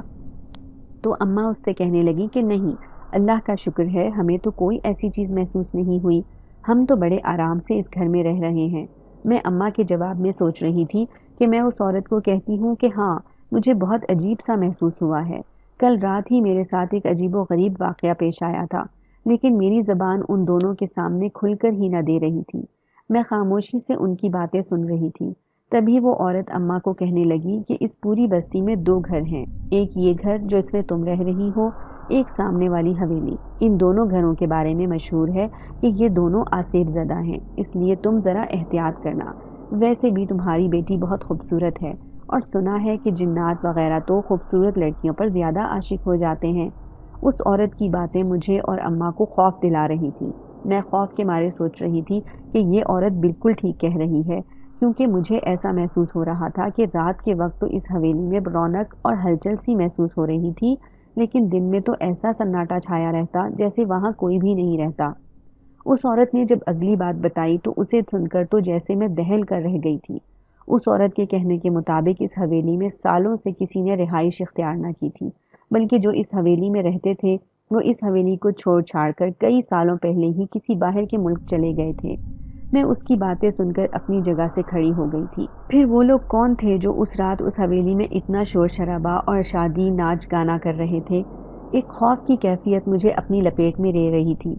تو اماں اس سے کہنے لگی کہ نہیں، اللہ کا شکر ہے، ہمیں تو کوئی ایسی چیز محسوس نہیں ہوئی، ہم تو بڑے آرام سے اس گھر میں رہ رہے ہیں۔ میں اماں کے جواب میں سوچ رہی تھی کہ میں اس عورت کو کہتی ہوں کہ ہاں، مجھے بہت عجیب سا محسوس ہوا ہے۔ کل رات ہی میرے ساتھ ایک عجیب و غریب واقعہ پیش آیا تھا، لیکن میری زبان ان دونوں کے سامنے کھل کر ہی نہ دے رہی تھی۔ میں خاموشی سے ان کی باتیں سن رہی تھی۔ تبھی وہ عورت اماں کو کہنے لگی کہ اس پوری بستی میں دو گھر ہیں، ایک یہ گھر جو اس میں تم رہ رہی ہو، ایک سامنے والی حویلی۔ ان دونوں گھروں کے بارے میں مشہور ہے کہ یہ دونوں آسیب زدہ ہیں، اس لیے تم ذرا احتیاط کرنا۔ ویسے بھی تمہاری بیٹی بہت خوبصورت ہے، اور سنا ہے کہ جنات وغیرہ تو خوبصورت لڑکیوں پر زیادہ عاشق ہو جاتے ہیں۔ اس عورت کی باتیں مجھے اور اماں کو خوف دلا رہی تھی۔ میں خوف کے مارے سوچ رہی تھی کہ یہ عورت بالکل ٹھیک کہہ رہی ہے، کیونکہ مجھے ایسا محسوس ہو رہا تھا کہ رات کے وقت تو اس حویلی میں رونق اور ہلچل سی محسوس ہو رہی تھی، لیکن دن میں تو ایسا سناٹا چھایا رہتا جیسے وہاں کوئی بھی نہیں رہتا۔ اس عورت نے جب اگلی بات بتائی تو اسے سن کر تو جیسے میں دہل کر رہ گئی تھی۔ اس عورت کے کہنے کے مطابق اس حویلی میں سالوں سے کسی نے رہائش اختیار نہ کی تھی، بلکہ جو اس حویلی میں رہتے تھے وہ اس حویلی کو چھوڑ چھاڑ کر کئی سالوں پہلے ہی کسی باہر کے ملک چلے گئے تھے۔ میں اس کی باتیں سن کر اپنی جگہ سے کھڑی ہو گئی تھی۔ پھر وہ لوگ کون تھے جو اس رات اس حویلی میں اتنا شور شرابہ اور شادی ناچ گانا کر رہے تھے؟ ایک خوف کی کیفیت مجھے اپنی لپیٹ میں لے رہی تھی۔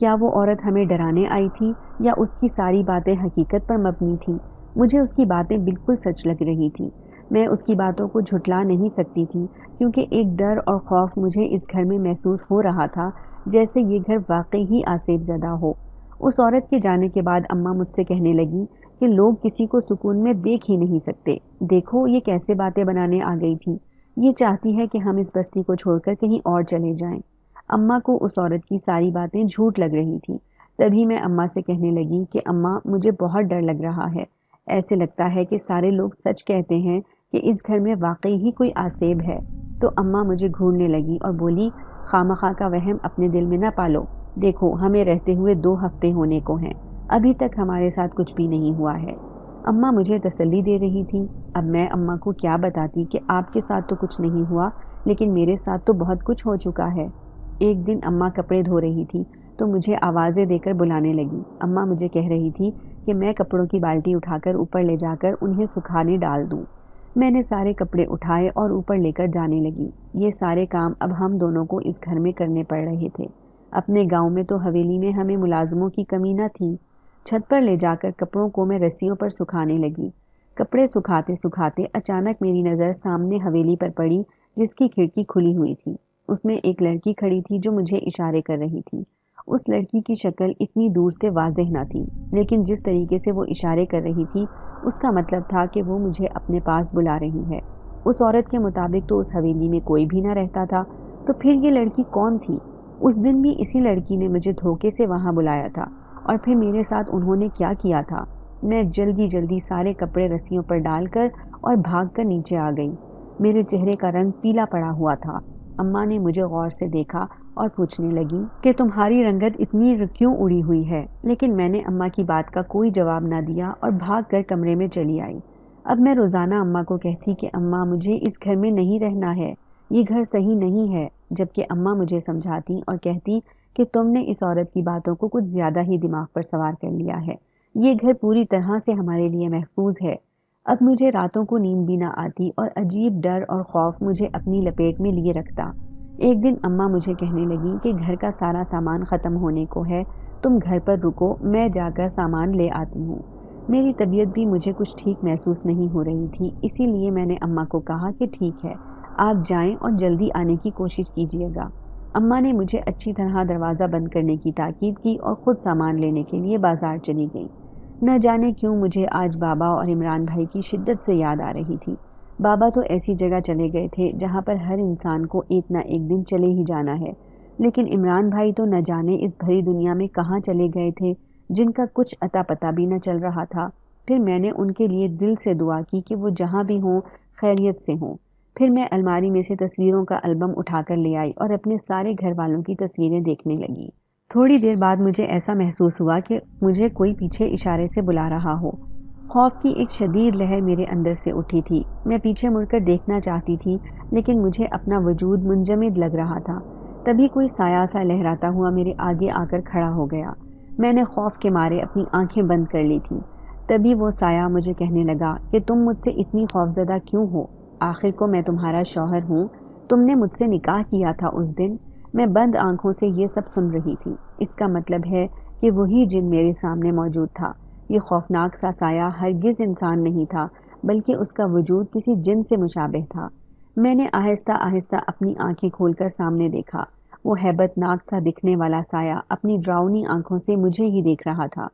کیا وہ عورت ہمیں ڈرانے آئی تھی یا اس کی ساری باتیں حقیقت پر مبنی تھی؟ مجھے اس کی باتیں بالکل سچ لگ رہی تھی۔ میں اس کی باتوں کو جھٹلا نہیں سکتی تھی، کیونکہ ایک ڈر اور خوف مجھے اس گھر میں محسوس ہو رہا تھا، جیسے یہ گھر واقعی ہی آسیب زدہ ہو۔ اس عورت کے جانے کے بعد اماں مجھ سے کہنے لگی کہ لوگ کسی کو سکون میں دیکھ ہی نہیں سکتے، دیکھو یہ کیسے باتیں بنانے آ گئی تھی، یہ چاہتی ہے کہ ہم اس بستی کو چھوڑ کر کہیں اور چلے جائیں۔ اماں کو اس عورت کی ساری باتیں جھوٹ لگ رہی تھی۔ تبھی میں اماں سے کہنے لگی کہ اماں، مجھے بہت ڈر لگ رہا ہے، ایسے لگتا ہے کہ سارے لوگ سچ کہتے ہیں کہ اس گھر میں واقعی ہی کوئی آسیب ہے۔ تو اماں مجھے گھورنے لگی اور بولی، خامخواہ کا وہم اپنے دل میں نہ پالو، دیکھو ہمیں رہتے ہوئے 2 ہفتے ہونے کو ہیں، ابھی تک ہمارے ساتھ کچھ بھی نہیں ہوا ہے۔ اماں مجھے تسلی دے رہی تھی۔ اب میں اماں کو کیا بتاتی کہ آپ کے ساتھ تو کچھ نہیں ہوا، لیکن میرے ساتھ تو بہت کچھ ہو چکا ہے۔ ایک دن اماں کپڑے دھو رہی تھی تو مجھے آوازیں دے کر بلانے لگی۔ اماں مجھے کہہ رہی تھی کہ میں کپڑوں کی بالٹی اٹھا کر اوپر لے جا کر انہیں سکھانے ڈال دوں۔ میں نے سارے کپڑے اٹھائے اور اوپر لے کر جانے لگی۔ یہ سارے کام اب ہم دونوں کو اس گھر میں کرنے پڑ رہے تھے۔ اپنے گاؤں میں تو حویلی میں ہمیں ملازموں کی کمی نہ تھی۔ چھت پر لے جا کر کپڑوں کو میں رسیوں پر سکھانے لگی۔ کپڑے سکھاتے سکھاتے اچانک میری نظر سامنے حویلی پر پڑی، جس کی کھڑکی کھلی ہوئی تھی۔ اس میں ایک لڑکی کھڑی تھی جو مجھے اشارے کر رہی تھی۔ اس لڑکی کی شکل اتنی دور سے واضح نہ تھی، لیکن جس طریقے سے وہ اشارے کر رہی تھی اس کا مطلب تھا کہ وہ مجھے اپنے پاس بلا رہی ہے۔ اس عورت کے مطابق تو اس حویلی میں کوئی بھی نہ رہتا تھا، تو پھر یہ لڑکی کون تھی؟ اس دن بھی اسی لڑکی نے مجھے دھوکے سے وہاں بلایا تھا، اور پھر میرے ساتھ انہوں نے کیا کیا تھا؟ میں جلدی جلدی سارے کپڑے رسیوں پر ڈال کر اور بھاگ کر نیچے آ گئی۔ میرے چہرے کا رنگ پیلا پڑا ہوا تھا۔ اماں نے مجھے غور سے دیکھا اور پوچھنے لگی کہ تمہاری رنگت اتنی کیوں اڑی ہوئی ہے؟ لیکن میں نے اماں کی بات کا کوئی جواب نہ دیا اور بھاگ کر کمرے میں چلی آئی۔ اب میں روزانہ اماں کو کہتی کہ اماں، مجھے اس گھر میں نہیں رہنا ہے، یہ گھر صحیح نہیں ہے، جبکہ اماں مجھے سمجھاتی اور کہتی کہ تم نے اس عورت کی باتوں کو کچھ زیادہ ہی دماغ پر سوار کر لیا ہے، یہ گھر پوری طرح سے ہمارے لیے محفوظ ہے۔ اب مجھے راتوں کو نیند بھی نہ آتی اور عجیب ڈر اور خوف مجھے اپنی لپیٹ میں لیے رکھتا۔ ایک دن اماں مجھے کہنے لگی کہ گھر کا سارا سامان ختم ہونے کو ہے، تم گھر پر رکو، میں جا کر سامان لے آتی ہوں۔ میری طبیعت بھی مجھے کچھ ٹھیک محسوس نہیں ہو رہی تھی، اسی لیے میں نے اماں کو کہا کہ ٹھیک ہے، آپ جائیں اور جلدی آنے کی کوشش کیجیے گا۔ اماں نے مجھے اچھی طرح دروازہ بند کرنے کی تاکید کی اور خود سامان لینے کے لیے بازار چلی گئی۔ نہ جانے کیوں مجھے آج بابا اور عمران بھائی کی شدت سے یاد آ رہی تھی۔ بابا تو ایسی جگہ چلے گئے تھے جہاں پر ہر انسان کو ایک نہ ایک دن چلے ہی جانا ہے، لیکن عمران بھائی تو نہ جانے اس بھری دنیا میں کہاں چلے گئے تھے جن کا کچھ اتا پتہ بھی نہ چل رہا تھا۔ پھر میں نے ان کے لیے دل سے دعا کی کہ وہ جہاں بھی ہوں خیریت سے ہوں۔ پھر میں الماری میں سے تصویروں کا البم اٹھا کر لے آئی اور اپنے سارے گھر والوں کی تصویریں دیکھنے لگی۔ تھوڑی دیر بعد مجھے ایسا محسوس ہوا کہ مجھے کوئی پیچھے اشارے سے بلا رہا ہو۔ خوف کی ایک شدید لہر میرے اندر سے اٹھی تھی۔ میں پیچھے مڑ کر دیکھنا چاہتی تھی لیکن مجھے اپنا وجود منجمد لگ رہا تھا۔ تبھی کوئی سایہ سا لہراتا ہوا میرے آگے آ کر کھڑا ہو گیا۔ میں نے خوف کے مارے اپنی آنکھیں بند کر لی تھیں۔ تبھی وہ سایہ مجھے کہنے لگا کہ تم مجھ سے اتنی خوفزدہ کیوں ہو؟ آخر کو میں تمہارا شوہر ہوں، تم نے مجھ سے نکاح کیا تھا اس دن۔ میں بند آنکھوں سے یہ سب سن رہی تھی۔ اس کا مطلب ہے کہ وہی جن میرے سامنے موجود تھا۔ یہ خوفناک سا سایہ ہرگز انسان نہیں تھا بلکہ اس کا وجود کسی جن سے مشابہ تھا۔ میں نے آہستہ آہستہ اپنی آنکھیں کھول کر سامنے دیکھا۔ وہ ہیبت ناک سا دکھنے والا سایہ اپنی ڈراؤنی آنکھوں سے مجھے ہی دیکھ رہا تھا۔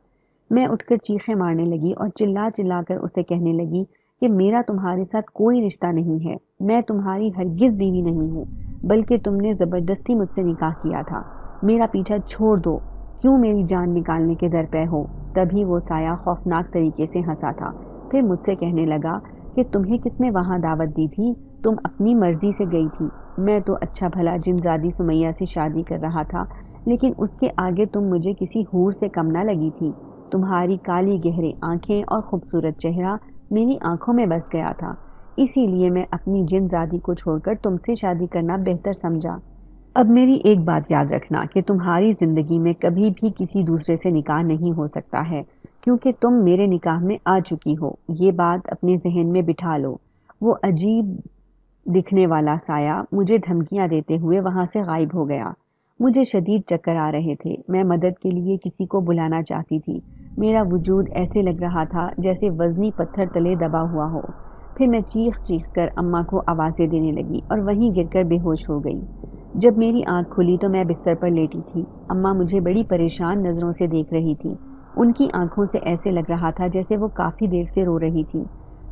میں اٹھ کر چیخیں مارنے لگی اور چلا چلا کر اسے کہنے لگی کہ میرا تمہارے ساتھ کوئی رشتہ نہیں ہے، میں تمہاری ہرگز بیوی نہیں ہوں، بلکہ تم نے زبردستی مجھ سے نکاح کیا تھا۔ میرا پیچھا چھوڑ دو، کیوں میری جان نکالنے کے درپے ہو؟ تبھی وہ سایہ خوفناک طریقے سے ہنسا تھا۔ پھر مجھ سے کہنے لگا کہ تمہیں کس نے وہاں دعوت دی تھی؟ تم اپنی مرضی سے گئی تھی۔ میں تو اچھا بھلا جن زادی سمیہ سے شادی کر رہا تھا، لیکن اس کے آگے تم مجھے کسی حور سے کم نہ لگی تھی۔ تمہاری کالی گہری آنکھیں اور خوبصورت چہرہ میری آنکھوں میں بس گیا تھا، اسی لیے میں اپنی جن زادی کو چھوڑ کر تم سے شادی کرنا بہتر سمجھا۔ اب میری ایک بات یاد رکھنا کہ تمہاری زندگی میں کبھی بھی کسی دوسرے سے نکاح نہیں ہو سکتا ہے، کیونکہ تم میرے نکاح میں آ چکی ہو۔ یہ بات اپنے ذہن میں بٹھا لو۔ وہ عجیب دکھنے والا سایہ مجھے دھمکیاں دیتے ہوئے وہاں سے غائب ہو گیا۔ مجھے شدید چکر آ رہے تھے۔ میں مدد کے لیے کسی کو بلانا چاہتی تھی۔ میرا وجود ایسے لگ رہا تھا جیسے وزنی پتھر تلے دبا ہوا ہو۔ پھر میں چیخ چیخ کر اماں کو آوازیں دینے لگی اور وہیں گر کر بے ہوش ہو گئی۔ جب میری آنکھ کھلی تو میں بستر پر لیٹی تھی۔ اماں مجھے بڑی پریشان نظروں سے دیکھ رہی تھی۔ ان کی آنکھوں سے ایسے لگ رہا تھا جیسے وہ کافی دیر سے رو رہی تھی۔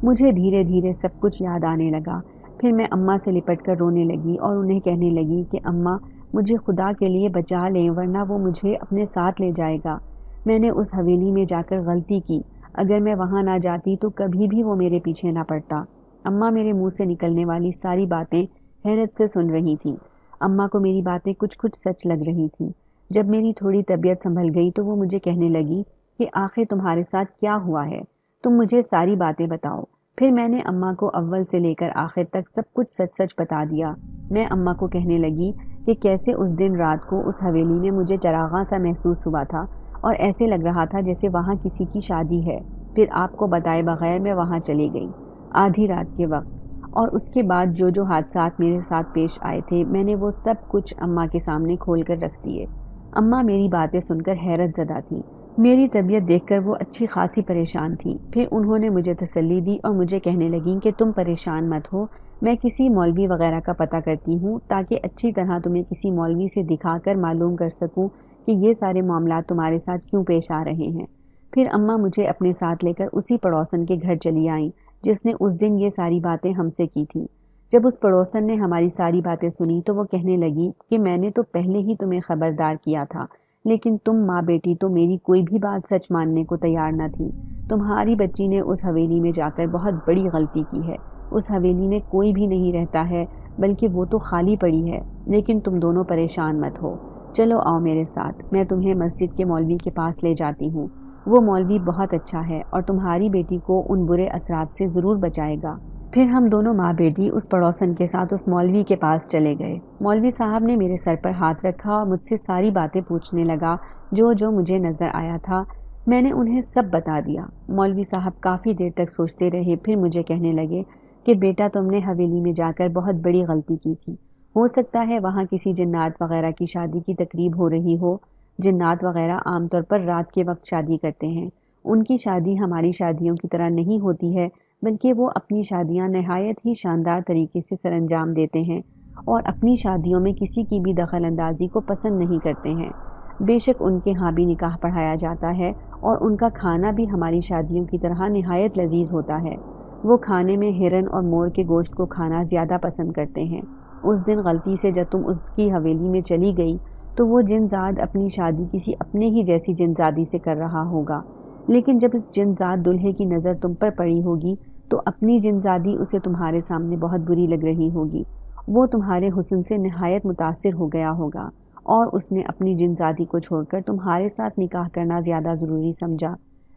مجھے دھیرے دھیرے سب کچھ یاد آنے لگا۔ پھر میں اماں سے لپٹ کر رونے لگی اور انہیں کہنے لگی کہ اماں مجھے خدا کے لیے بچا لیں ورنہ وہ مجھے اپنے ساتھ لے جائے گا۔ میں نے اس حویلی میں جا کر غلطی کی۔ اگر میں وہاں نہ جاتی تو کبھی بھی وہ میرے پیچھے نہ پڑتا۔ اماں میرے منہ سے نکلنے والی ساری باتیں حیرت سے سن رہی تھیں۔ اماں کو میری باتیں کچھ سچ لگ رہی تھیں۔ جب میری تھوڑی طبیعت سنبھل گئی تو وہ مجھے کہنے لگی کہ آخر تمہارے ساتھ کیا ہوا ہے، تم مجھے ساری باتیں بتاؤ۔ پھر میں نے اماں کو اول سے لے کر آخر تک سب کچھ سچ بتا دیا۔ میں اماں کو کہنے لگی کہ کیسے اس دن رات کو اس حویلی میں مجھے چراغاں سا محسوس ہوا تھا اور ایسے لگ رہا تھا جیسے وہاں کسی کی شادی ہے۔ پھر آپ کو بتائے بغیر میں وہاں چلی گئی آدھی رات کے وقت، اور اس کے بعد جو حادثات میرے ساتھ پیش آئے تھے میں نے وہ سب کچھ اماں کے سامنے کھول کر رکھ دیے۔ اماں میری باتیں سن کر حیرت زدہ تھی۔ میری طبیعت دیکھ کر وہ اچھی خاصی پریشان تھی۔ پھر انہوں نے مجھے تسلی دی اور مجھے کہنے لگیں کہ تم پریشان مت ہو، میں کسی مولوی وغیرہ کا پتہ کرتی ہوں تاکہ اچھی طرح تمہیں کسی مولوی سے دکھا کر معلوم کر سکوں کہ یہ سارے معاملات تمہارے ساتھ کیوں پیش آ رہے ہیں۔ پھر اماں مجھے اپنے ساتھ لے کر اسی پڑوسن کے گھر چلی آئیں جس نے اس دن یہ ساری باتیں ہم سے کی تھیں۔ جب اس پڑوسن نے ہماری ساری باتیں سنی تو وہ کہنے لگی کہ میں نے تو پہلے ہی تمہیں خبردار کیا تھا، لیکن تم ماں بیٹی تو میری کوئی بھی بات سچ ماننے کو تیار نہ تھی۔ تمہاری بچی نے اس حویلی میں جا کر بہت بڑی غلطی کی ہے۔ اس حویلی میں کوئی بھی نہیں رہتا ہے بلکہ وہ تو خالی پڑی ہے، لیکن تم دونوں پریشان مت ہو۔ چلو آؤ میرے ساتھ، میں تمہیں مسجد کے مولوی کے پاس لے جاتی ہوں۔ وہ مولوی بہت اچھا ہے اور تمہاری بیٹی کو ان برے اثرات سے ضرور بچائے گا۔ پھر ہم دونوں ماں بیٹی اس پڑوسن کے ساتھ اس مولوی کے پاس چلے گئے۔ مولوی صاحب نے میرے سر پر ہاتھ رکھا اور مجھ سے ساری باتیں پوچھنے لگا جو مجھے نظر آیا تھا۔ میں نے انہیں سب بتا دیا۔ مولوی صاحب کافی دیر تک سوچتے رہے، پھر مجھے کہنے لگے کہ بیٹا تم نے حویلی میں جا کر بہت بڑی غلطی کی تھی۔ ہو سکتا ہے وہاں کسی جنات وغیرہ کی شادی کی تقریب ہو رہی ہو۔ جنات وغیرہ عام طور پر رات کے وقت شادی کرتے ہیں۔ ان کی شادی ہماری شادیوں کی طرح نہیں ہوتی ہے بلکہ وہ اپنی شادیاں نہایت ہی شاندار طریقے سے سر انجام دیتے ہیں اور اپنی شادیوں میں کسی کی بھی دخل اندازی کو پسند نہیں کرتے ہیں۔ بے شک ان کے ہاں بھی نکاح پڑھایا جاتا ہے اور ان کا کھانا بھی ہماری شادیوں کی طرح نہایت لذیذ ہوتا ہے۔ وہ کھانے میں ہرن اور مور کے گوشت کو کھانا زیادہ پسند کرتے ہیں۔ اس دن غلطی سے جب تم اس کی حویلی میں چلی گئی تو وہ جنزاد اپنی شادی کسی اپنے ہی جیسی جنزادی سے کر رہا ہوگا، لیکن جب اس جنزاد دلہے کی نظر تم پر پڑی ہوگی تو اپنی جنزادی اسے تمہارے سامنے بہت بری لگ رہی ہوگی۔ وہ تمہارے حسن سے نہایت متاثر ہو گیا ہوگا اور اس نے اپنی جنزادی کو چھوڑ کر تمہارے ساتھ نکاح کرنا زیادہ ضروری سمجھا۔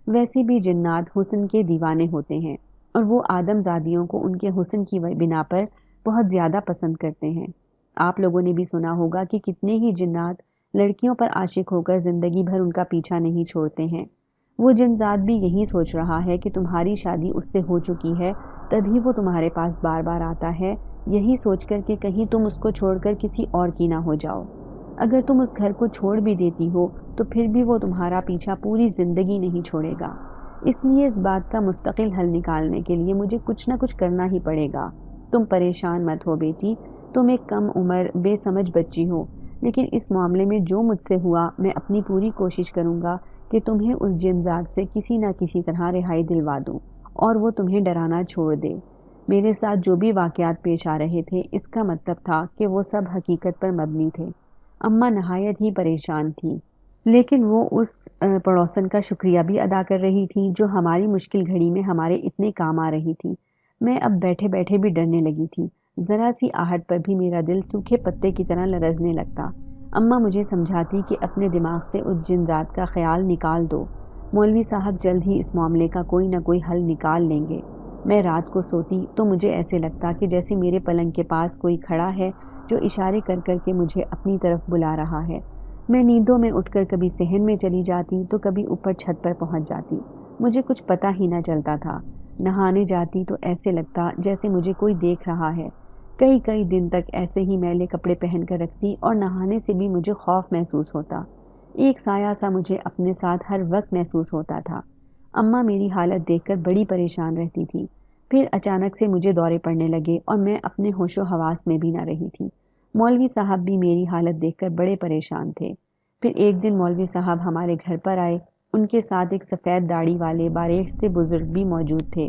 ویسے بھی جنات حسن کے دیوانے ہوتے ہیں اور وہ آدم زادیوں کو ان کے حسن کی بنا پر بہت زیادہ پسند کرتے ہیں۔ آپ لوگوں نے بھی سنا ہوگا کہ کتنے ہی جنات لڑکیوں پر عاشق ہو کر زندگی بھر ان کا پیچھا نہیں چھوڑتے ہیں۔ وہ جنزاد بھی یہی سوچ رہا ہے کہ تمہاری شادی اس سے ہو چکی ہے، تبھی وہ تمہارے پاس بار بار آتا ہے، یہی سوچ کر کہ کہیں تم اس کو چھوڑ کر کسی اور کی نہ ہو جاؤ۔ اگر تم اس گھر کو چھوڑ بھی دیتی ہو تو پھر بھی وہ تمہارا پیچھا پوری زندگی نہیں چھوڑے گا۔ اس لیے اس بات کا مستقل حل نکالنے کے لیے مجھے کچھ نہ کچھ کرنا ہی پڑے گا۔ تم پریشان مت ہو بیٹی، تم ایک کم عمر بے سمجھ بچی ہو، لیکن اس معاملے میں جو مجھ سے ہوا میں اپنی پوری کوشش کروں گا کہ تمہیں اس جنزاد سے کسی نہ کسی طرح رہائی دلوا دوں اور وہ تمہیں ڈرانا چھوڑ دے۔ میرے ساتھ جو بھی واقعات پیش آ رہے تھے اس کا مطلب تھا کہ وہ سب حقیقت پر مبنی تھے۔ اماں نہایت ہی پریشان تھی، لیکن وہ اس پڑوسن کا شکریہ بھی ادا کر رہی تھی جو ہماری مشکل گھڑی میں ہمارے اتنے کام آ رہی تھی۔ میں اب بیٹھے بیٹھے بھی ڈرنے لگی تھی، ذرا سی آہٹ پر بھی میرا دل سوکھے پتے کی طرح لرزنے لگتا۔ اماں مجھے سمجھاتی کہ اپنے دماغ سے اس جنزاد کا خیال نکال دو، مولوی صاحب جلد ہی اس معاملے کا کوئی نہ کوئی حل نکال لیں گے۔ میں رات کو سوتی تو مجھے ایسے لگتا کہ جیسے میرے پلنگ کے پاس کوئی کھڑا ہے جو اشارے کر کر کے مجھے اپنی طرف بلا رہا ہے۔ میں نیندوں میں اٹھ کر کبھی صحن میں چلی جاتی تو کبھی اوپر چھت پر پہنچ جاتی، مجھے کچھ پتہ ہی نہ چلتا تھا۔ نہانے جاتی تو ایسے لگتا جیسے مجھے کوئی دیکھ رہا ہے۔ کئی دن تک ایسے ہی میلے کپڑے پہن کر رکھتی اور نہانے سے بھی مجھے خوف محسوس ہوتا، ایک سایہ سا مجھے اپنے ساتھ ہر وقت محسوس ہوتا تھا۔ اماں میری حالت دیکھ کر بڑی پریشان رہتی تھی۔ پھر اچانک سے مجھے دورے پڑنے لگے اور میں اپنے ہوش و حواس میں بھی نہ رہی تھی۔ مولوی صاحب بھی میری حالت دیکھ کر بڑے پریشان تھے۔ پھر ایک دن مولوی صاحب ہمارے گھر پر آئے، ان کے ساتھ ایک سفید داڑھی والے باریک سے بزرگ بھی موجود تھے۔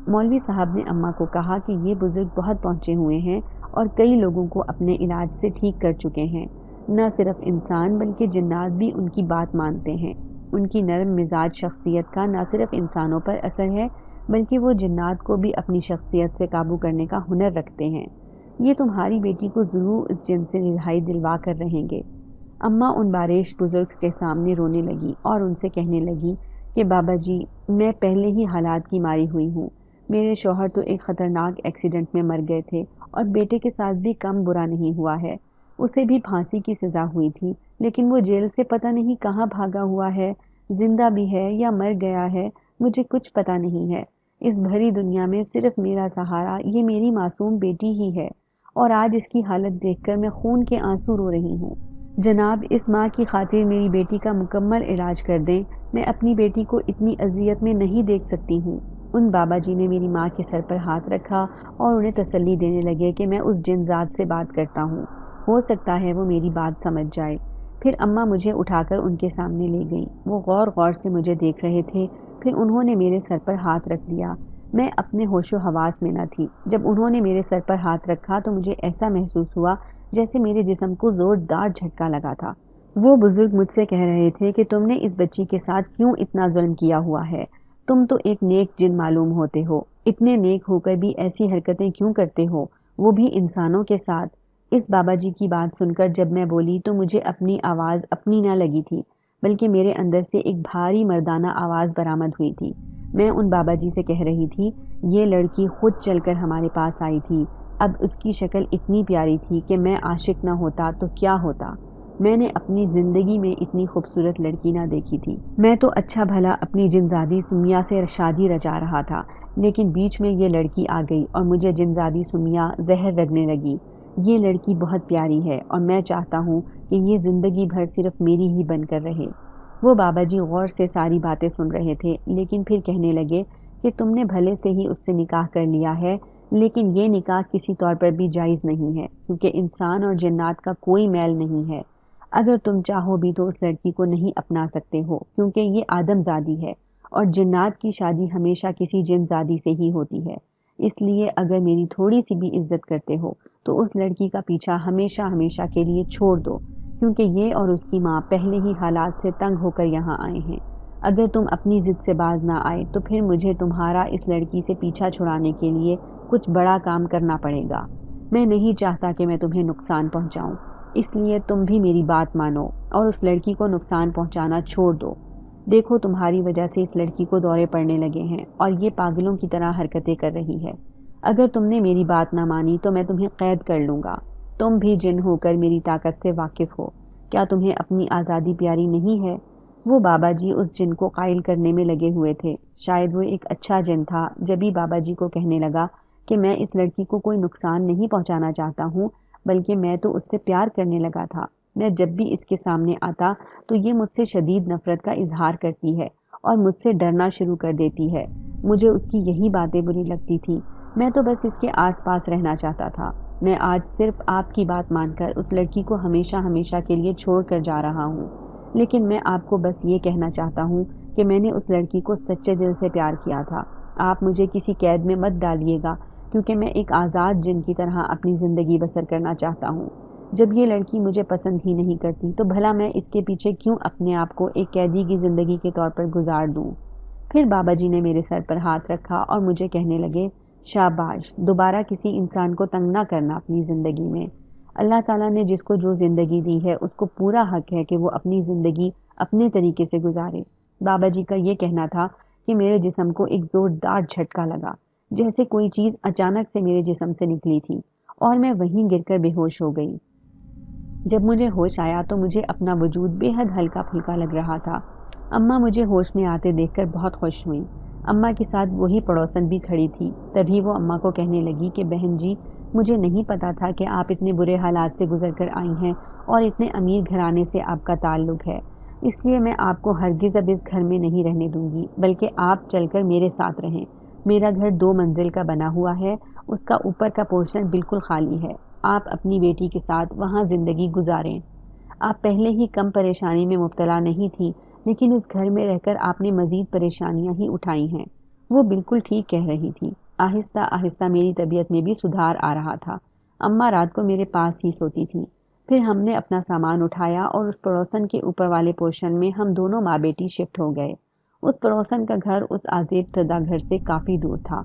مولوی صاحب نے اماں کو کہا کہ یہ بزرگ بہت پہنچے ہوئے ہیں اور کئی لوگوں کو اپنے علاج سے ٹھیک کر چکے ہیں۔ نہ صرف انسان بلکہ جنات بھی ان کی بات مانتے ہیں۔ ان کی نرم مزاج شخصیت کا نہ صرف انسانوں پر اثر ہے بلکہ وہ جنات کو بھی اپنی شخصیت سے قابو کرنے کا ہنر رکھتے ہیں۔ یہ تمہاری بیٹی کو ضرور اس جن سے رہائی دلوا کر رہیں گے۔ اماں ان باریش بزرگ کے سامنے رونے لگی اور ان سے کہنے لگی کہ بابا جی، میں پہلے ہی حالات کی ماری ہوئی ہوں۔ میرے شوہر تو ایک خطرناک ایکسیڈنٹ میں مر گئے تھے اور بیٹے کے ساتھ بھی کم برا نہیں ہوا ہے۔ اسے بھی پھانسی کی سزا ہوئی تھی، لیکن وہ جیل سے پتہ نہیں کہاں بھاگا ہوا ہے، زندہ بھی ہے یا مر گیا ہے، مجھے کچھ پتہ نہیں ہے۔ اس بھری دنیا میں صرف میرا سہارا یہ میری معصوم بیٹی ہی ہے اور آج اس کی حالت دیکھ کر میں خون کے آنسو رو رہی ہوں۔ جناب، اس ماں کی خاطر میری بیٹی کا مکمل علاج کر دیں، میں اپنی بیٹی کو اتنی اذیت میں نہیں دیکھ سکتی ہوں۔ ان بابا جی نے میری ماں کے سر پر ہاتھ رکھا اور انہیں تسلی دینے لگے کہ میں اس جنزاد سے بات کرتا ہوں، ہو سکتا ہے وہ میری بات سمجھ جائے۔ پھر اماں مجھے اٹھا کر ان کے سامنے لے گئیں۔ وہ غور غور سے مجھے دیکھ رہے تھے، پھر انہوں نے میرے سر پر ہاتھ رکھ دیا۔ میں اپنے ہوش و حواس میں نہ تھی۔ جب انہوں نے میرے سر پر ہاتھ رکھا تو مجھے ایسا محسوس ہوا جیسے میرے جسم کو زوردار جھٹکا لگا تھا۔ وہ بزرگ مجھ سے کہہ رہے تھے کہ تم نے اس بچی کے ساتھ کیوں اتنا ظلم کیا ہوا ہے؟ تم تو ایک نیک جن معلوم ہوتے ہو، اتنے نیک ہو کر بھی ایسی حرکتیں کیوں کرتے ہو، وہ بھی انسانوں کے ساتھ؟ اس بابا جی کی بات سن کر جب میں بولی تو مجھے اپنی آواز اپنی نہ لگی تھی، بلکہ میرے اندر سے ایک بھاری مردانہ آواز برآمد ہوئی تھی۔ میں ان بابا جی سے کہہ رہی تھی، یہ لڑکی خود چل کر ہمارے پاس آئی تھی، اب اس کی شکل اتنی پیاری تھی کہ میں عاشق نہ ہوتا تو کیا ہوتا۔ میں نے اپنی زندگی میں اتنی خوبصورت لڑکی نہ دیکھی تھی۔ میں تو اچھا بھلا اپنی جنزادی سمیہ سے شادی رچا رہا تھا، لیکن بیچ میں یہ لڑکی آ گئی اور مجھے جنزادی سمیہ زہر رگنے لگی۔ یہ لڑکی بہت پیاری ہے اور میں چاہتا ہوں کہ یہ زندگی بھر صرف میری ہی بن کر رہے۔ وہ بابا جی غور سے ساری باتیں سن رہے تھے، لیکن پھر کہنے لگے کہ تم نے بھلے سے ہی اس سے نکاح کر لیا ہے، لیکن یہ نکاح کسی طور پر بھی جائز نہیں ہے، کیونکہ انسان اور جنات کا کوئی میل نہیں ہے۔ اگر تم چاہو بھی تو اس لڑکی کو نہیں اپنا سکتے ہو، کیونکہ یہ آدم زادی ہے اور جنات کی شادی ہمیشہ کسی جن زادی سے ہی ہوتی ہے۔ اس لیے اگر میری تھوڑی سی بھی عزت کرتے ہو تو اس لڑکی کا پیچھا ہمیشہ ہمیشہ کے لیے چھوڑ دو، کیونکہ یہ اور اس کی ماں پہلے ہی حالات سے تنگ ہو کر یہاں آئے ہیں۔ اگر تم اپنی ضد سے باز نہ آئے تو پھر مجھے تمہارا اس لڑکی سے پیچھا چھڑانے کے لیے کچھ بڑا کام کرنا پڑے گا۔ میں نہیں چاہتا کہ میں تمہیں نقصان پہنچاؤں، اس لیے تم بھی میری بات مانو اور اس لڑکی کو نقصان پہنچانا چھوڑ دو۔ دیکھو تمہاری وجہ سے اس لڑکی کو دورے پڑنے لگے ہیں اور یہ پاگلوں کی طرح حرکتیں کر رہی ہے۔ اگر تم نے میری بات نہ مانی تو میں تمہیں قید کر لوں گا۔ تم بھی جن ہو کر میری طاقت سے واقف ہو، کیا تمہیں اپنی آزادی پیاری نہیں ہے؟ وہ بابا جی اس جن کو قائل کرنے میں لگے ہوئے تھے۔ شاید وہ ایک اچھا جن تھا، جبھی بابا جی کو کہنے لگا کہ میں اس لڑکی کو کوئی نقصان نہیں پہنچانا چاہتا ہوں، بلکہ میں تو اس سے پیار کرنے لگا تھا۔ میں جب بھی اس کے سامنے آتا تو یہ مجھ سے شدید نفرت کا اظہار کرتی ہے اور مجھ سے ڈرنا شروع کر دیتی ہے۔ مجھے اس کی یہی باتیں بری لگتی تھی۔ میں تو بس اس کے آس پاس رہنا چاہتا تھا۔ میں آج صرف آپ کی بات مان کر اس لڑکی کو ہمیشہ ہمیشہ کے لیے چھوڑ کر جا رہا ہوں، لیکن میں آپ کو بس یہ کہنا چاہتا ہوں کہ میں نے اس لڑکی کو سچے دل سے پیار کیا تھا۔ آپ مجھے کسی قید میں مت ڈالیے گا، کیونکہ میں ایک آزاد جن کی طرح اپنی زندگی بسر کرنا چاہتا ہوں۔ جب یہ لڑکی مجھے پسند ہی نہیں کرتی تو بھلا میں اس کے پیچھے کیوں اپنے آپ کو ایک قیدی کی زندگی کے طور پر گزار دوں؟ پھر بابا جی نے میرے سر پر ہاتھ رکھا اور مجھے کہنے لگے، شاباش، دوبارہ کسی انسان کو تنگ نہ کرنا اپنی زندگی میں۔ اللہ تعالیٰ نے جس کو جو زندگی دی ہے اس کو پورا حق ہے کہ وہ اپنی زندگی اپنے طریقے سے گزارے۔ بابا جی کا یہ کہنا تھا کہ میرے جسم کو ایک زوردار جھٹکا لگا، جیسے کوئی چیز اچانک سے میرے جسم سے نکلی تھی، اور میں وہیں گر کر بے ہوش ہو گئی۔ جب مجھے ہوش آیا تو مجھے اپنا وجود بے حد ہلکا پھلکا لگ رہا تھا۔ اماں مجھے ہوش میں آتے دیکھ کر بہت خوش ہوئیں۔ اماں کے ساتھ وہی پڑوسن بھی کھڑی تھی۔ تبھی وہ اماں کو کہنے لگی کہ بہن جی، مجھے نہیں پتا تھا کہ آپ اتنے برے حالات سے گزر کر آئی ہیں اور اتنے امیر گھرانے سے آپ کا تعلق ہے، اس لیے میں آپ کو ہرگز اب اس گھر میں نہیں رہنے دوں گی، بلکہ آپ چل کر میرے ساتھ رہیں۔ میرا گھر 2 منزل کا بنا ہوا ہے، اس کا اوپر کا پورشن بالکل خالی ہے۔ آپ اپنی بیٹی کے ساتھ وہاں زندگی گزاریں۔ آپ پہلے ہی کم پریشانی میں مبتلا نہیں تھی، لیکن اس گھر میں رہ کر آپ نے مزید پریشانیاں ہی اٹھائی ہیں۔ وہ بالکل ٹھیک کہہ رہی تھی۔ آہستہ آہستہ میری طبیعت میں بھی سدھار آ رہا تھا۔ اماں رات کو میرے پاس ہی سوتی تھی۔ پھر ہم نے اپنا سامان اٹھایا اور اس پڑوسن کے اوپر والے پورشن میں ہم دونوں ماں بیٹی شفٹ ہو گئے۔ اس پڑوسن کا گھر اس آزیب تردہ گھر سے کافی دور تھا۔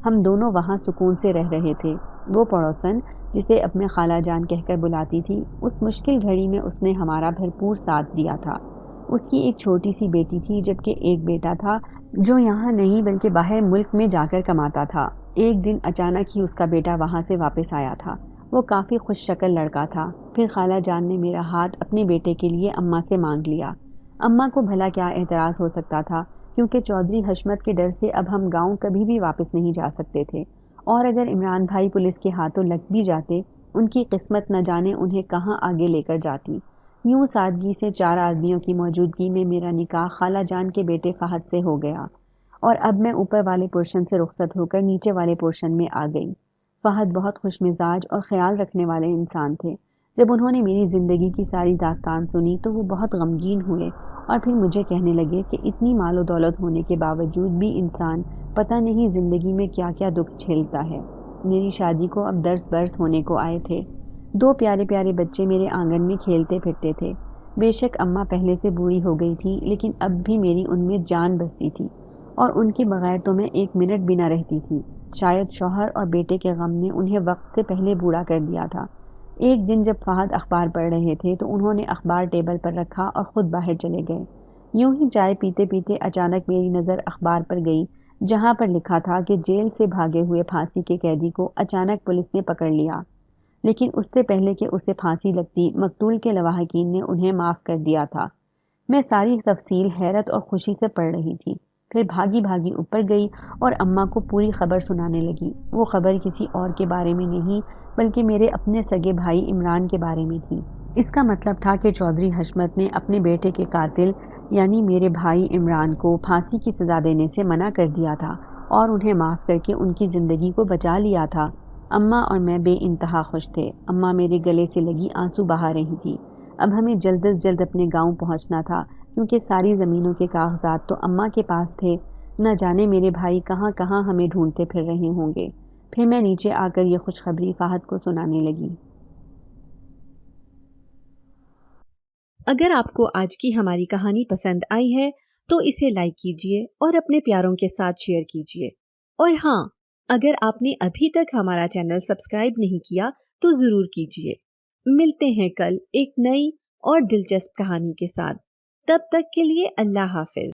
ہم دونوں وہاں سکون سے رہ رہے تھے۔ وہ پڑوسن جسے اب میں خالہ جان کہہ کر بلاتی تھی، اس مشکل گھڑی میں اس نے ہمارا بھرپور ساتھ دیا تھا۔ اس کی ایک چھوٹی سی بیٹی تھی، جبکہ ایک بیٹا تھا جو یہاں نہیں بلکہ باہر ملک میں جا کر کماتا تھا۔ ایک دن اچانک ہی اس کا بیٹا وہاں سے واپس آیا تھا۔ وہ کافی خوش شکل لڑکا تھا۔ پھر خالہ جان نے میرا ہاتھ اپنے بیٹے کے لیے اماں سے مانگ لیا۔ اماں کو بھلا کیا اعتراض ہو سکتا تھا، کیونکہ چودھری حشمت کے ڈر سے اب ہم گاؤں کبھی بھی واپس نہیں جا سکتے تھے، اور اگر عمران بھائی پولیس کے ہاتھوں لگ بھی جاتے، ان کی قسمت نہ جانے انہیں کہاں آگے لے کر جاتی۔ یوں سادگی سے 4 آدمیوں کی موجودگی میں میرا نکاح خالہ جان کے بیٹے فہد سے ہو گیا، اور اب میں اوپر والے پورشن سے رخصت ہو کر نیچے والے پورشن میں آ گئی۔ فہد بہت خوش مزاج اور خیال رکھنے والے انسان تھے۔ جب انہوں نے میری زندگی کی ساری داستان سنی تو وہ بہت غمگین ہوئے اور پھر مجھے کہنے لگے کہ اتنی مال و دولت ہونے کے باوجود بھی انسان پتہ نہیں زندگی میں کیا کیا دکھ جھیلتا ہے۔ میری شادی کو اب 10 برس ہونے کو آئے تھے۔ 2 پیارے پیارے بچے میرے آنگن میں کھیلتے پھرتے تھے۔ بے شک اماں پہلے سے بوڑھی ہو گئی تھی، لیکن اب بھی میری ان میں جان بستی تھی، اور ان کے بغیر تو میں 1 منٹ بھی نہ رہتی تھی۔ شاید شوہر اور بیٹے کے غم نے انہیں وقت سے پہلے بوڑھا کر دیا تھا۔ ایک دن جب فہد اخبار پڑھ رہے تھے تو انہوں نے اخبار ٹیبل پر رکھا اور خود باہر چلے گئے۔ یوں ہی چائے پیتے پیتے اچانک میری نظر اخبار پر گئی، جہاں پر لکھا تھا کہ جیل سے بھاگے ہوئے پھانسی کے قیدی کو اچانک پولیس نے پکڑ لیا، لیکن اس سے پہلے کہ اسے پھانسی لگتی مقتول کے لواحقین نے انہیں معاف کر دیا تھا۔ میں ساری تفصیل حیرت اور خوشی سے پڑھ رہی تھی، پھر بھاگی بھاگی اوپر گئی اور اماں کو پوری خبر سنانے لگی۔ وہ خبر کسی اور کے بارے میں نہیں بلکہ میرے اپنے سگے بھائی عمران کے بارے میں تھی۔ اس کا مطلب تھا کہ چودھری حشمت نے اپنے بیٹے کے قاتل یعنی میرے بھائی عمران کو پھانسی کی سزا دینے سے منع کر دیا تھا، اور انہیں معاف کر کے ان کی زندگی کو بچا لیا تھا۔ اماں اور میں بے انتہا خوش تھے۔ اماں میرے گلے سے لگی آنسو بہا رہی تھی۔ اب ہمیں جلد از جلد اپنے گاؤں پہنچنا تھا، کیونکہ ساری زمینوں کے کاغذات تو اماں کے پاس تھے۔ نہ جانے میرے بھائی کہاں کہاں ہمیں ڈھونڈتے پھر رہے ہوں گے۔ پھر میں نیچے آ کر یہ خوشخبری فہد کو سنانے لگی۔ اگر آپ کو آج کی ہماری کہانی پسند آئی ہے تو اسے لائک کیجیے اور اپنے پیاروں کے ساتھ شیئر کیجیے، اور ہاں، اگر آپ نے ابھی تک ہمارا چینل سبسکرائب نہیں کیا تو ضرور کیجیے۔ ملتے ہیں کل ایک نئی اور دلچسپ کہانی کے ساتھ، تب تک کے لیے اللہ حافظ۔